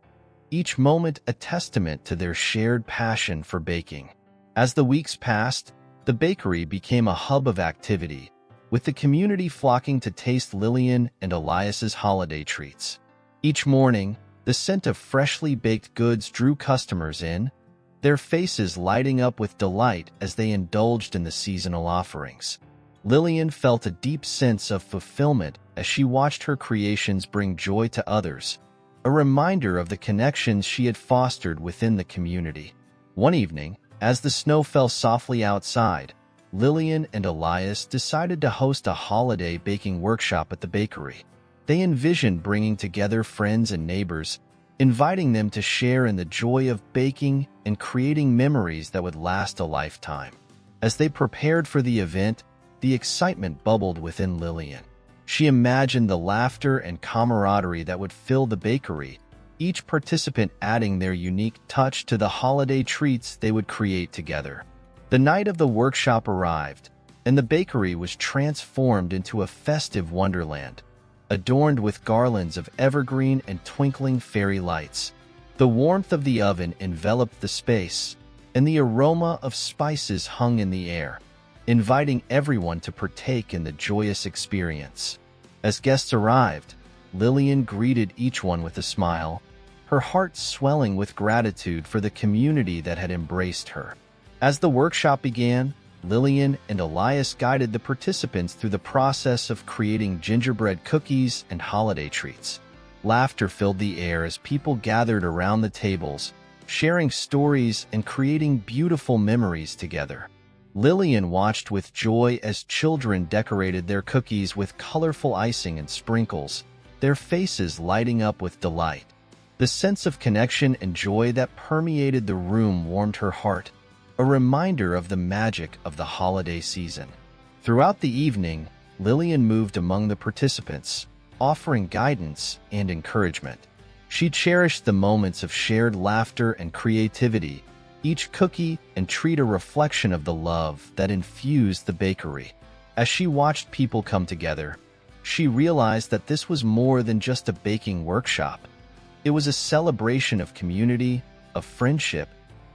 each moment a testament to their shared passion for baking. As the weeks passed, the bakery became a hub of activity, with the community flocking to taste Lillian and Elias's holiday treats. Each morning, the scent of freshly baked goods drew customers in, their faces lighting up with delight as they indulged in the seasonal offerings. Lillian felt a deep sense of fulfillment as she watched her creations bring joy to others, a reminder of the connections she had fostered within the community. One evening, as the snow fell softly outside, Lillian and Elias decided to host a holiday baking workshop at the bakery. They envisioned bringing together friends and neighbors, inviting them to share in the joy of baking and creating memories that would last a lifetime. As they prepared for the event, the excitement bubbled within Lillian. She imagined the laughter and camaraderie that would fill the bakery, each participant adding their unique touch to the holiday treats they would create together. The night of the workshop arrived, and the bakery was transformed into a festive wonderland, adorned with garlands of evergreen and twinkling fairy lights. The warmth of the oven enveloped the space, and the aroma of spices hung in the air, inviting everyone to partake in the joyous experience. As guests arrived, Lillian greeted each one with a smile, her heart swelling with gratitude for the community that had embraced her. As the workshop began, Lillian and Elias guided the participants through the process of creating gingerbread cookies and holiday treats. Laughter filled the air as people gathered around the tables, sharing stories and creating beautiful memories together. Lillian watched with joy as children decorated their cookies with colorful icing and sprinkles, their faces lighting up with delight. The sense of connection and joy that permeated the room warmed her heart, a reminder of the magic of the holiday season. Throughout the evening, Lillian moved among the participants, offering guidance and encouragement. She cherished the moments of shared laughter and creativity, each cookie and treat a reflection of the love that infused the bakery. As she watched people come together, she realized that this was more than just a baking workshop. It was a celebration of community, of friendship,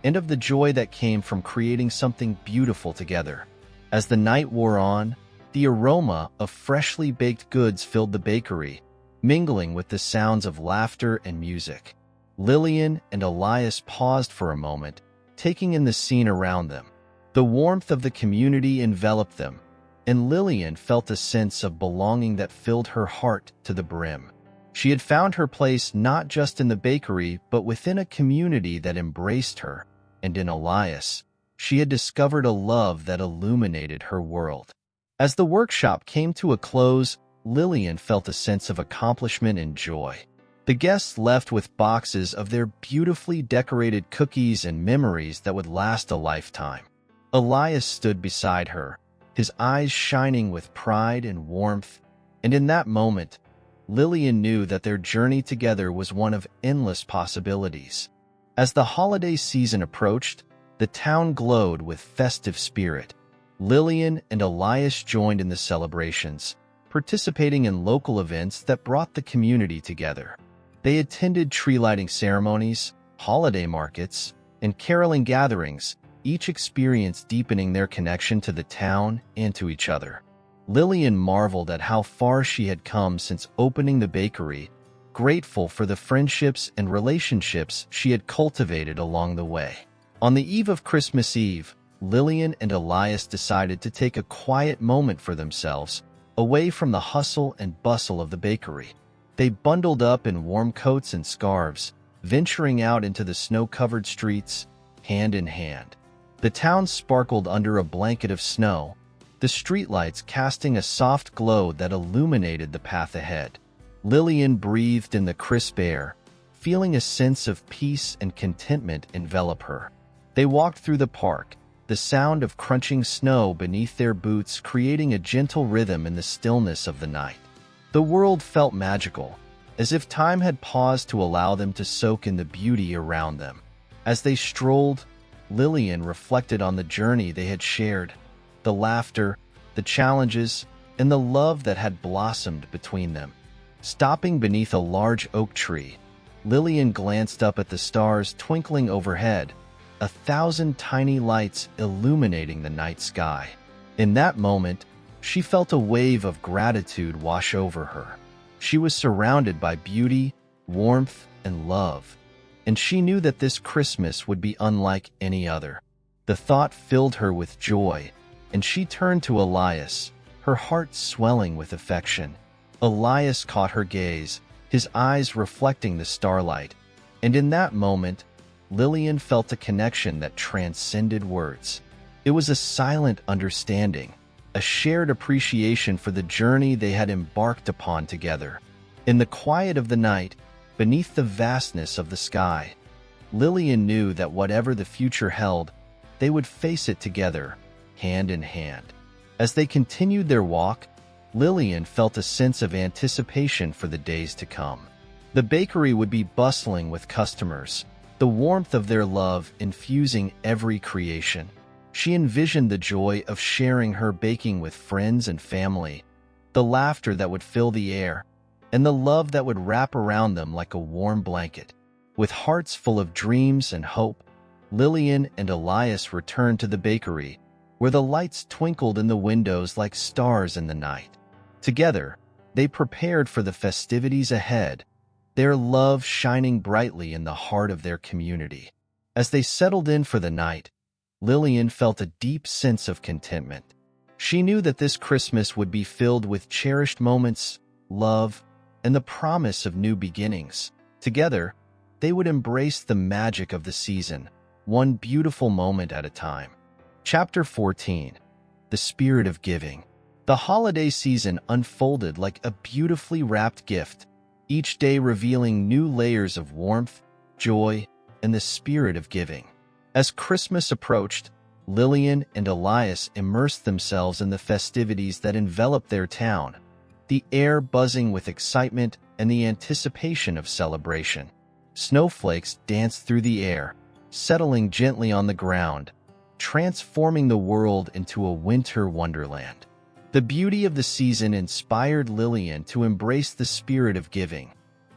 and of the joy that came from creating something beautiful together. As the night wore on, the aroma of freshly baked goods filled the bakery, mingling with the sounds of laughter and music. Lillian and Elias paused for a moment, taking in the scene around them. The warmth of the community enveloped them, and Lillian felt a sense of belonging that filled her heart to the brim. She had found her place not just in the bakery, but within a community that embraced her, and in Elias, she had discovered a love that illuminated her world. As the workshop came to a close, Lillian felt a sense of accomplishment and joy. The guests left with boxes of their beautifully decorated cookies and memories that would last a lifetime. Elias stood beside her, his eyes shining with pride and warmth, and in that moment, Lillian knew that their journey together was one of endless possibilities. As the holiday season approached, the town glowed with festive spirit. Lillian and Elias joined in the celebrations, participating in local events that brought the community together. They attended tree-lighting ceremonies, holiday markets, and caroling gatherings, each experience deepening their connection to the town and to each other. Lillian marveled at how far she had come since opening the bakery, grateful for the friendships and relationships she had cultivated along the way. On the eve of Christmas Eve, Lillian and Elias decided to take a quiet moment for themselves, away from the hustle and bustle of the bakery. They bundled up in warm coats and scarves, venturing out into the snow-covered streets, hand in hand. The town sparkled under a blanket of snow, the streetlights casting a soft glow that illuminated the path ahead. Lillian breathed in the crisp air, feeling a sense of peace and contentment envelop her. They walked through the park, the sound of crunching snow beneath their boots creating a gentle rhythm in the stillness of the night. The world felt magical, as if time had paused to allow them to soak in the beauty around them. As they strolled, Lillian reflected on the journey they had shared, the laughter, the challenges, and the love that had blossomed between them. Stopping beneath a large oak tree, Lillian glanced up at the stars twinkling overhead, 1,000 tiny lights illuminating the night sky. In that moment, she felt a wave of gratitude wash over her. She was surrounded by beauty, warmth, and love, and she knew that this Christmas would be unlike any other. The thought filled her with joy, and she turned to Elias, her heart swelling with affection. Elias caught her gaze, his eyes reflecting the starlight, and in that moment, Lillian felt a connection that transcended words. It was a silent understanding, a shared appreciation for the journey they had embarked upon together. In the quiet of the night, beneath the vastness of the sky, Lillian knew that whatever the future held, they would face it together, hand in hand. As they continued their walk, Lillian felt a sense of anticipation for the days to come. The bakery would be bustling with customers, the warmth of their love infusing every creation. She envisioned the joy of sharing her baking with friends and family, the laughter that would fill the air, and the love that would wrap around them like a warm blanket. With hearts full of dreams and hope, Lillian and Elias returned to the bakery, where the lights twinkled in the windows like stars in the night. Together, they prepared for the festivities ahead, their love shining brightly in the heart of their community. As they settled in for the night, Lillian felt a deep sense of contentment. She knew that this Christmas would be filled with cherished moments, love, and the promise of new beginnings. Together, they would embrace the magic of the season, one beautiful moment at a time. Chapter 14. The Spirit of Giving. The holiday season unfolded like a beautifully wrapped gift, each day revealing new layers of warmth, joy, and the spirit of giving. As Christmas approached, Lillian and Elias immersed themselves in the festivities that enveloped their town, the air buzzing with excitement and the anticipation of celebration. Snowflakes danced through the air, settling gently on the ground, transforming the world into a winter wonderland. The beauty of the season inspired Lillian to embrace the spirit of giving,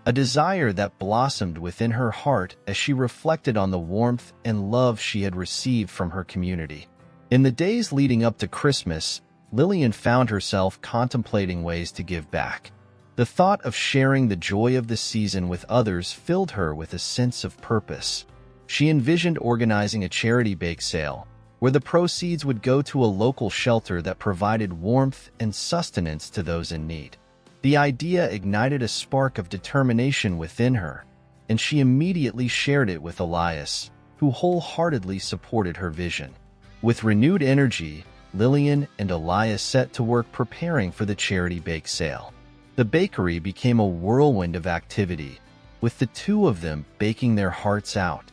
a desire that blossomed within her heart as she reflected on the warmth and love she had received from her community. In the days leading up to Christmas, Lillian found herself contemplating ways to give back. The thought of sharing the joy of the season with others filled her with a sense of purpose. She envisioned organizing a charity bake sale, where the proceeds would go to a local shelter that provided warmth and sustenance to those in need. The idea ignited a spark of determination within her, and she immediately shared it with Elias, who wholeheartedly supported her vision. With renewed energy, Lillian and Elias set to work preparing for the charity bake sale. The bakery became a whirlwind of activity, with the two of them baking their hearts out.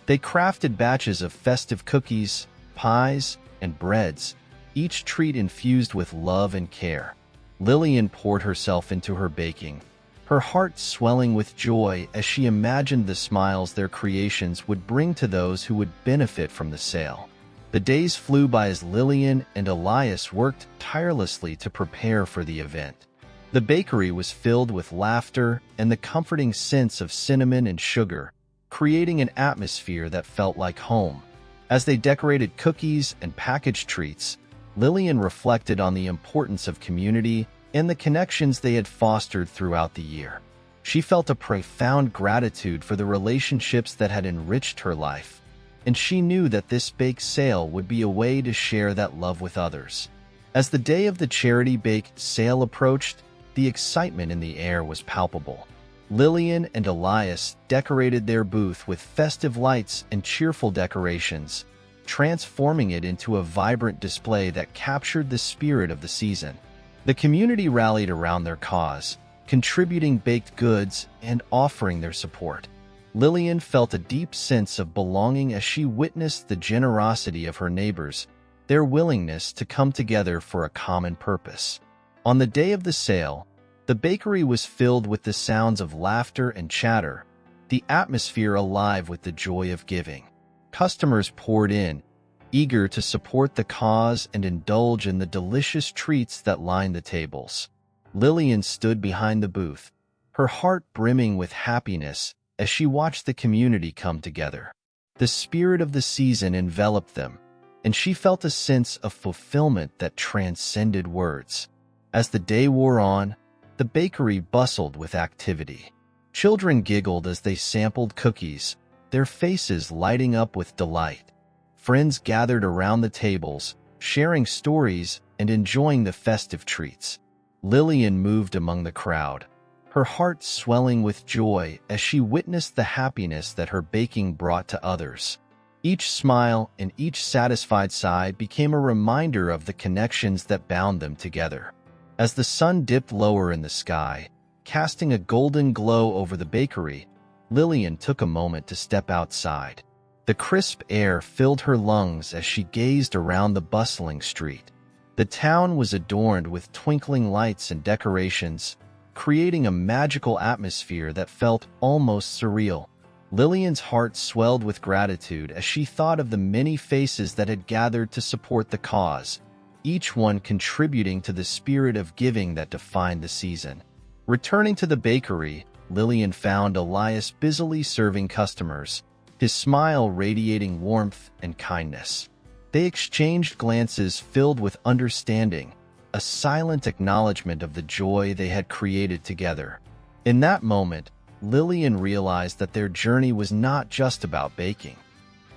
They crafted batches of festive cookies, pies, and breads, each treat infused with love and care. Lillian poured herself into her baking, her heart swelling with joy as she imagined the smiles their creations would bring to those who would benefit from the sale. The days flew by as Lillian and Elias worked tirelessly to prepare for the event. The bakery was filled with laughter and the comforting scents of cinnamon and sugar, creating an atmosphere that felt like home. As they decorated cookies and packaged treats, Lillian reflected on the importance of community and the connections they had fostered throughout the year. She felt a profound gratitude for the relationships that had enriched her life, and she knew that this bake sale would be a way to share that love with others. As the day of the charity bake sale approached, the excitement in the air was palpable. Lillian and Elias decorated their booth with festive lights and cheerful decorations, transforming it into a vibrant display that captured the spirit of the season. The community rallied around their cause, contributing baked goods and offering their support. Lillian felt a deep sense of belonging as she witnessed the generosity of her neighbors, their willingness to come together for a common purpose. On the day of the sale, the bakery was filled with the sounds of laughter and chatter, the atmosphere alive with the joy of giving. Customers poured in, eager to support the cause and indulge in the delicious treats that lined the tables. Lillian stood behind the booth, her heart brimming with happiness as she watched the community come together. The spirit of the season enveloped them, and she felt a sense of fulfillment that transcended words. As the day wore on, the bakery bustled with activity. Children giggled as they sampled cookies, their faces lighting up with delight. Friends gathered around the tables, sharing stories and enjoying the festive treats. Lillian moved among the crowd, her heart swelling with joy as she witnessed the happiness that her baking brought to others. Each smile and each satisfied sigh became a reminder of the connections that bound them together. As the sun dipped lower in the sky, casting a golden glow over the bakery, Lillian took a moment to step outside. The crisp air filled her lungs as she gazed around the bustling street. The town was adorned with twinkling lights and decorations, creating a magical atmosphere that felt almost surreal. Lillian's heart swelled with gratitude as she thought of the many faces that had gathered to support the cause, each one contributing to the spirit of giving that defined the season. Returning to the bakery, Lillian found Elias busily serving customers, his smile radiating warmth and kindness. They exchanged glances filled with understanding, a silent acknowledgement of the joy they had created together. In that moment, Lillian realized that their journey was not just about baking.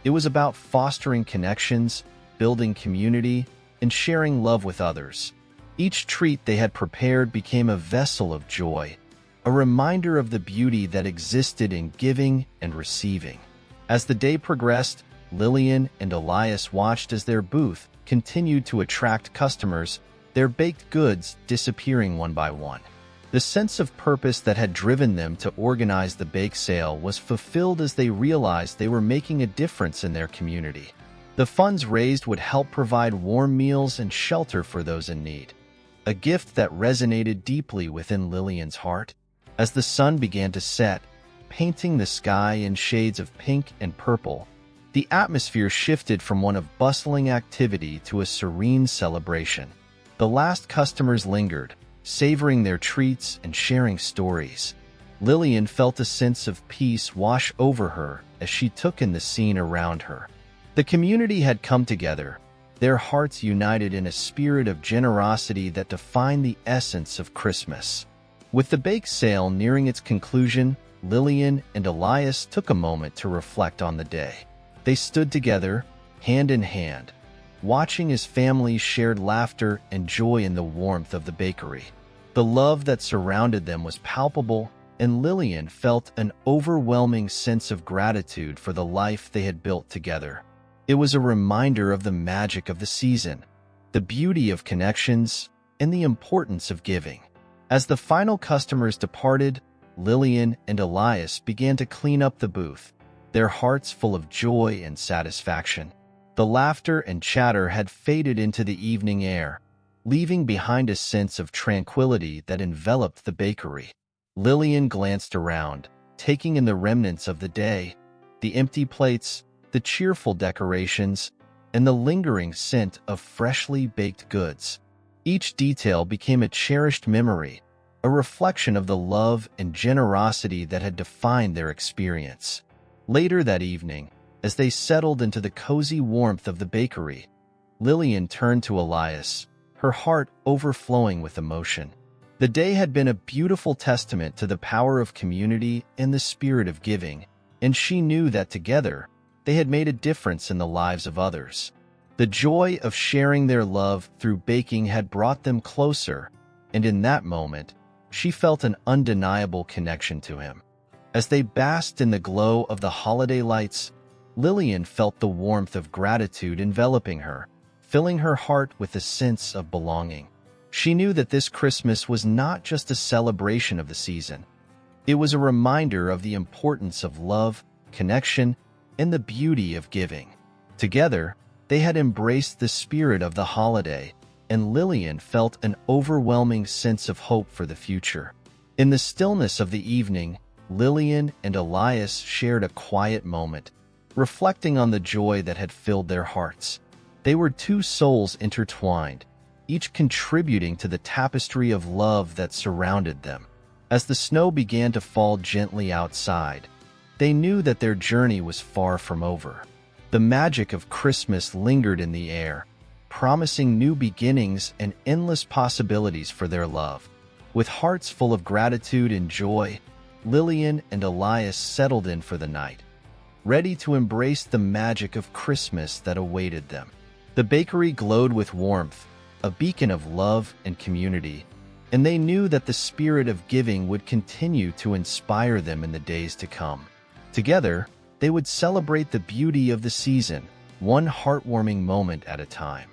It was about fostering connections, building community, and sharing love with others. Each treat they had prepared became a vessel of joy, a reminder of the beauty that existed in giving and receiving. As the day progressed, Lillian and Elias watched as their booth continued to attract customers, their baked goods disappearing one by one. The sense of purpose that had driven them to organize the bake sale was fulfilled as they realized they were making a difference in their community. The funds raised would help provide warm meals and shelter for those in need, a gift that resonated deeply within Lillian's heart. As the sun began to set, painting the sky in shades of pink and purple, the atmosphere shifted from one of bustling activity to a serene celebration. The last customers lingered, savoring their treats and sharing stories. Lillian felt a sense of peace wash over her as she took in the scene around her. The community had come together, their hearts united in a spirit of generosity that defined the essence of Christmas. With the bake sale nearing its conclusion, Lillian and Elias took a moment to reflect on the day. They stood together, hand in hand, watching as families shared laughter and joy in the warmth of the bakery. The love that surrounded them was palpable, and Lillian felt an overwhelming sense of gratitude for the life they had built together. It was a reminder of the magic of the season, the beauty of connections, and the importance of giving. As the final customers departed, Lillian and Elias began to clean up the booth, their hearts full of joy and satisfaction. The laughter and chatter had faded into the evening air, leaving behind a sense of tranquility that enveloped the bakery. Lillian glanced around, taking in the remnants of the day, the empty plates, the cheerful decorations, and the lingering scent of freshly baked goods. Each detail became a cherished memory, a reflection of the love and generosity that had defined their experience. Later that evening, as they settled into the cozy warmth of the bakery, Lillian turned to Elias, her heart overflowing with emotion. The day had been a beautiful testament to the power of community and the spirit of giving, and she knew that together, they had made a difference in the lives of others. The joy of sharing their love through baking had brought them closer, and in that moment, she felt an undeniable connection to him. As they basked in the glow of the holiday lights, Lillian felt the warmth of gratitude enveloping her, filling her heart with a sense of belonging. She knew that this Christmas was not just a celebration of the season. It was a reminder of the importance of love, connection, and the beauty of giving. Together, they had embraced the spirit of the holiday, and Lillian felt an overwhelming sense of hope for the future. In the stillness of the evening, Lillian and Elias shared a quiet moment, reflecting on the joy that had filled their hearts. They were two souls intertwined, each contributing to the tapestry of love that surrounded them. As the snow began to fall gently outside, they knew that their journey was far from over. The magic of Christmas lingered in the air, promising new beginnings and endless possibilities for their love. With hearts full of gratitude and joy, Lillian and Elias settled in for the night, ready to embrace the magic of Christmas that awaited them. The bakery glowed with warmth, a beacon of love and community, and they knew that the spirit of giving would continue to inspire them in the days to come. Together, they would celebrate the beauty of the season, one heartwarming moment at a time.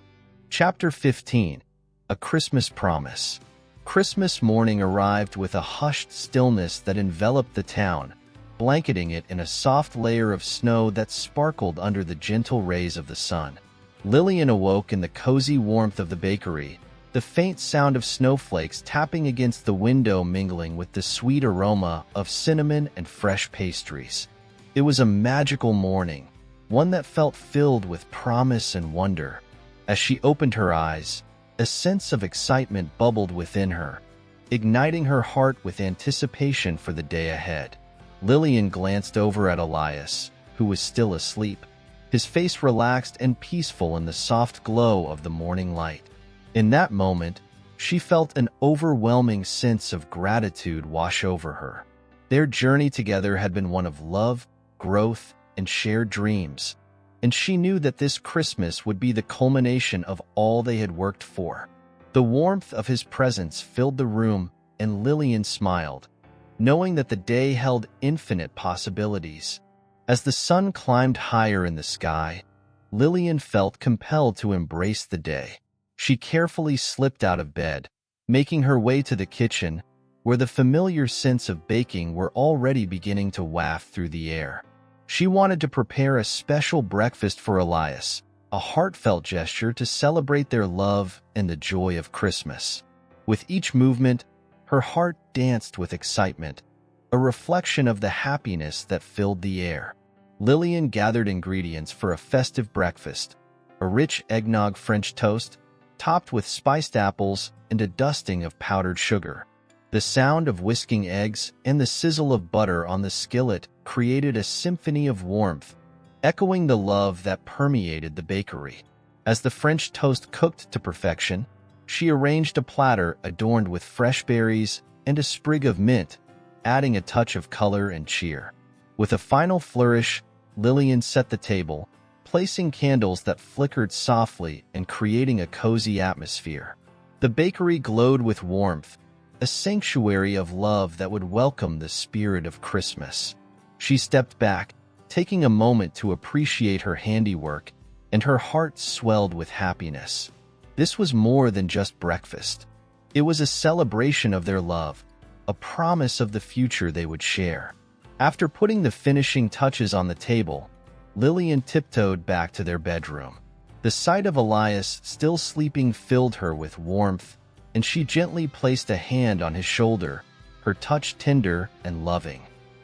Chapter 15. A Christmas Promise. Christmas morning arrived with a hushed stillness that enveloped the town, blanketing it in a soft layer of snow that sparkled under the gentle rays of the sun. Lillian awoke in the cozy warmth of the bakery, the faint sound of snowflakes tapping against the window mingling with the sweet aroma of cinnamon and fresh pastries. It was a magical morning, one that felt filled with promise and wonder. As she opened her eyes, a sense of excitement bubbled within her, igniting her heart with anticipation for the day ahead. Lillian glanced over at Elias, who was still asleep, his face relaxed and peaceful in the soft glow of the morning light. In that moment, she felt an overwhelming sense of gratitude wash over her. Their journey together had been one of love, growth, and shared dreams, and she knew that this Christmas would be the culmination of all they had worked for. The warmth of his presence filled the room, and Lillian smiled, knowing that the day held infinite possibilities. As the sun climbed higher in the sky, Lillian felt compelled to embrace the day. She carefully slipped out of bed, making her way to the kitchen, where the familiar scents of baking were already beginning to waft through the air. She wanted to prepare a special breakfast for Elias, a heartfelt gesture to celebrate their love and the joy of Christmas. With each movement, her heart danced with excitement, a reflection of the happiness that filled the air. Lillian gathered ingredients for a festive breakfast, a rich eggnog French toast, topped with spiced apples and a dusting of powdered sugar. The sound of whisking eggs and the sizzle of butter on the skillet created a symphony of warmth, echoing the love that permeated the bakery. As the French toast cooked to perfection, she arranged a platter adorned with fresh berries and a sprig of mint, adding a touch of color and cheer. With a final flourish, Lillian set the table, placing candles that flickered softly and creating a cozy atmosphere. The bakery glowed with warmth, a sanctuary of love that would welcome the spirit of Christmas. She stepped back, taking a moment to appreciate her handiwork, and her heart swelled with happiness. This was more than just breakfast. It was a celebration of their love, a promise of the future they would share. After putting the finishing touches on the table, Lillian tiptoed back to their bedroom. The sight of Elias still sleeping filled her with warmth, and she gently placed a hand on his shoulder, her touch tender and loving.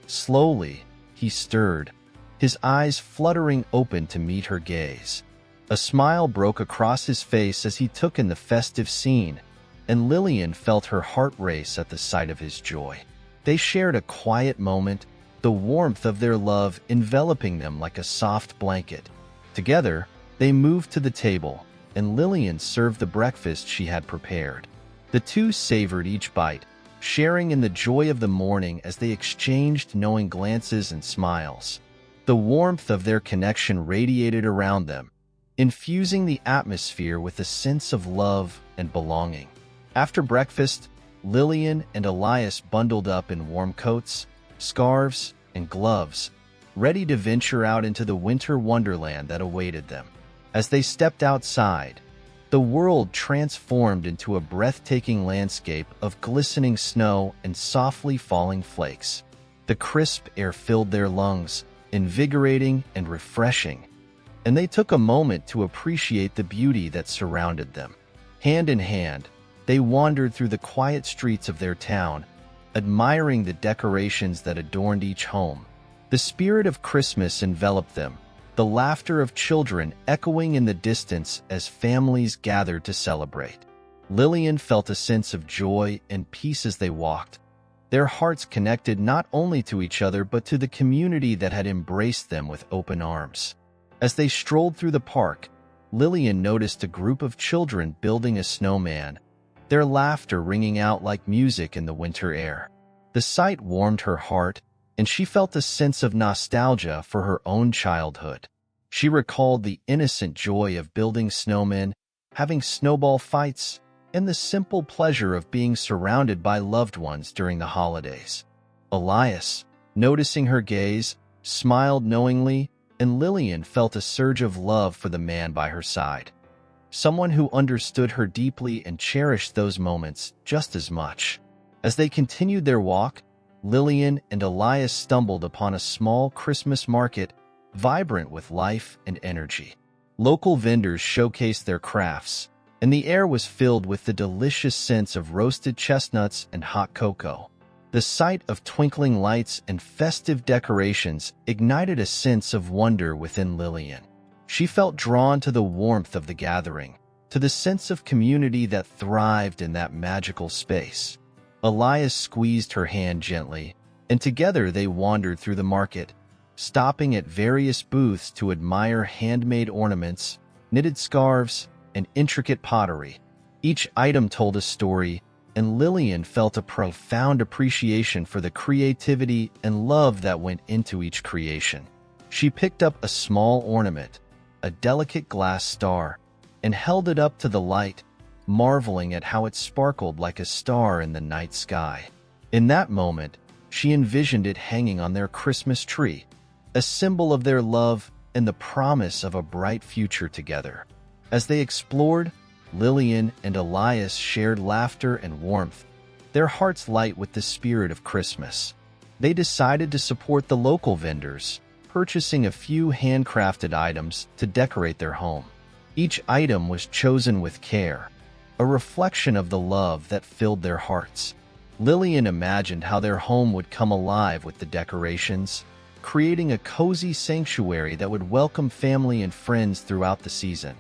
Slowly, he stirred, his eyes fluttering open to meet her gaze. A smile broke across his face as he took in the festive scene, and Lillian felt her heart race at the sight of his joy. They shared a quiet moment, the warmth of their love enveloping them like a soft blanket. Together, they moved to the table, and Lillian served the breakfast she had prepared. The two savored each bite, sharing in the joy of the morning as they exchanged knowing glances and smiles. The warmth of their connection radiated around them, infusing the atmosphere with a sense of love and belonging. After breakfast, Lillian and Elias bundled up in warm coats, scarves, and gloves, ready to venture out into the winter wonderland that awaited them. As they stepped outside, the world transformed into a breathtaking landscape of glistening snow and softly falling flakes. The crisp air filled their lungs, invigorating and refreshing, and they took a moment to appreciate the beauty that surrounded them. Hand in hand, they wandered through the quiet streets of their town, admiring the decorations that adorned each home. The spirit of Christmas enveloped them, the laughter of children echoing in the distance as families gathered to celebrate. Lillian felt a sense of joy and peace as they walked, their hearts connected not only to each other but to the community that had embraced them with open arms. As they strolled through the park, Lillian noticed a group of children building a snowman, their laughter ringing out like music in the winter air. The sight warmed her heart, and she felt a sense of nostalgia for her own childhood. She recalled the innocent joy of building snowmen, having snowball fights, and the simple pleasure of being surrounded by loved ones during the holidays. Elias, noticing her gaze, smiled knowingly, and Lillian felt a surge of love for the man by her side. Someone who understood her deeply and cherished those moments just as much. As they continued their walk, Lillian and Elias stumbled upon a small Christmas market, vibrant with life and energy. Local vendors showcased their crafts, and the air was filled with the delicious scents of roasted chestnuts and hot cocoa. The sight of twinkling lights and festive decorations ignited a sense of wonder within Lillian. She felt drawn to the warmth of the gathering, to the sense of community that thrived in that magical space. Elias squeezed her hand gently, and together they wandered through the market, stopping at various booths to admire handmade ornaments, knitted scarves, and intricate pottery. Each item told a story, and Lillian felt a profound appreciation for the creativity and love that went into each creation. She picked up a small ornament, a delicate glass star, and held it up to the light, marveling at how it sparkled like a star in the night sky. In that moment, she envisioned it hanging on their Christmas tree, a symbol of their love and the promise of a bright future together. As they explored, Lillian and Elias shared laughter and warmth, their hearts light with the spirit of Christmas. They decided to support the local vendors, purchasing a few handcrafted items to decorate their home. Each item was chosen with care, a reflection of the love that filled their hearts. Lillian imagined how their home would come alive with the decorations, creating a cozy sanctuary that would welcome family and friends throughout the season.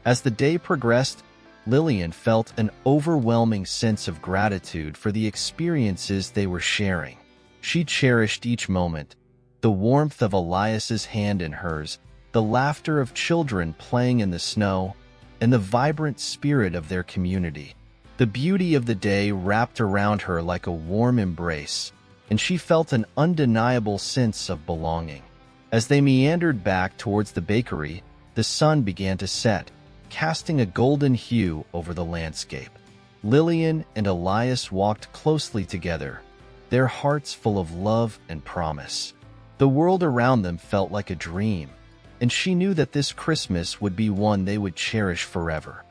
As the day progressed, Lillian felt an overwhelming sense of gratitude for the experiences they were sharing. She cherished each moment, the warmth of Elias's hand in hers, the laughter of children playing in the snow, and the vibrant spirit of their community. The beauty of the day wrapped around her like a warm embrace, and she felt an undeniable sense of belonging. As they meandered back towards the bakery, the sun began to set, casting a golden hue over the landscape. Lillian and Elias walked closely together, their hearts full of love and promise. The world around them felt like a dream, and she knew that this Christmas would be one they would cherish forever.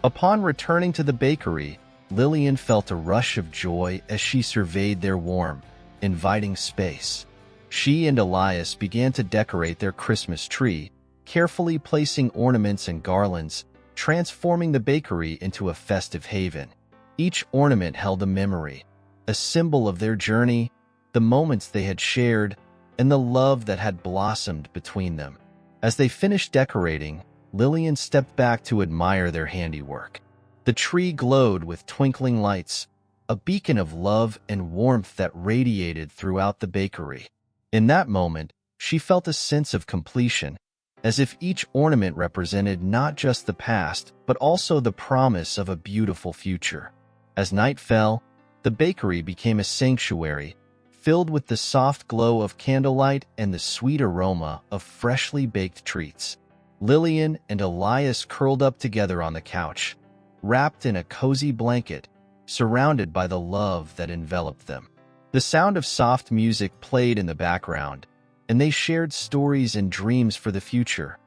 Upon returning to the bakery, Lillian felt a rush of joy as she surveyed their warm, inviting space. She and Elias began to decorate their Christmas tree, carefully placing ornaments and garlands, transforming the bakery into a festive haven. Each ornament held a memory, a symbol of their journey, the moments they had shared, and the love that had blossomed between them. As they finished decorating, Lillian stepped back to admire their handiwork. The tree glowed with twinkling lights, a beacon of love and warmth that radiated throughout the bakery. In that moment, she felt a sense of completion, as if each ornament represented not just the past, but also the promise of a beautiful future. As night fell, the bakery became a sanctuary, filled with the soft glow of candlelight and the sweet aroma of freshly baked treats. Lillian and Elias curled up together on the couch, wrapped in a cozy blanket, surrounded by the love that enveloped them. The sound of soft music played in the background, and they shared stories and dreams for the future,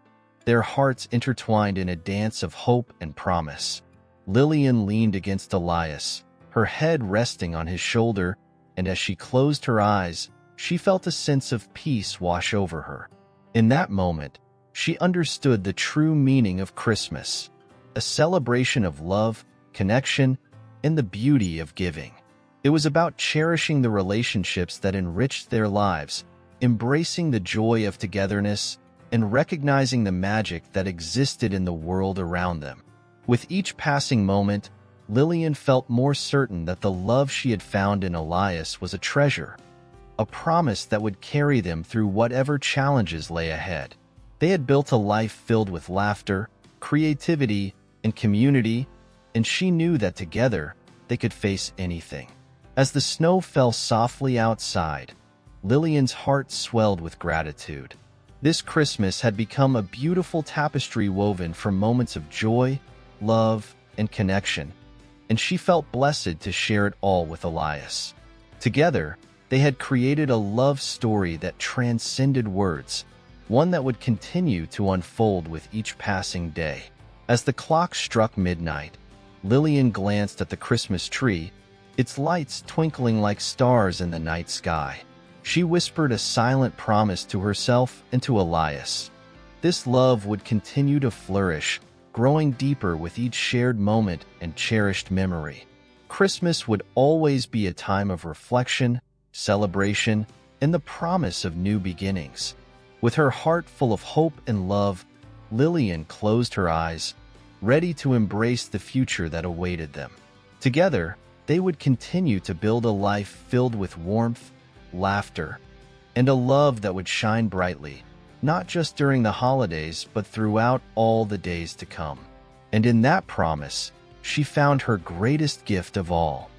their hearts intertwined in a dance of hope and promise. Lillian leaned against Elias, her head resting on his shoulder, and as she closed her eyes, she felt a sense of peace wash over her. In that moment, she understood the true meaning of Christmas, a celebration of love, connection, and the beauty of giving. It was about cherishing the relationships that enriched their lives, embracing the joy of togetherness, and recognizing the magic that existed in the world around them. With each passing moment, Lillian felt more certain that the love she had found in Elias was a treasure, a promise that would carry them through whatever challenges lay ahead. They had built a life filled with laughter, creativity, and community, and she knew that together they could face anything. As the snow fell softly outside, Lillian's heart swelled with gratitude. This Christmas had become a beautiful tapestry woven from moments of joy, love, and connection, and she felt blessed to share it all with Elias. Together, they had created a love story that transcended words, one that would continue to unfold with each passing day. As the clock struck midnight, Lillian glanced at the Christmas tree, its lights twinkling like stars in the night sky. She whispered a silent promise to herself and to Elias. This love would continue to flourish, growing deeper with each shared moment and cherished memory. Christmas would always be a time of reflection, celebration, and the promise of new beginnings. With her heart full of hope and love, Lillian closed her eyes, ready to embrace the future that awaited them. Together, they would continue to build a life filled with warmth, laughter, and a love that would shine brightly, not just during the holidays, but throughout all the days to come. And in that promise, she found her greatest gift of all,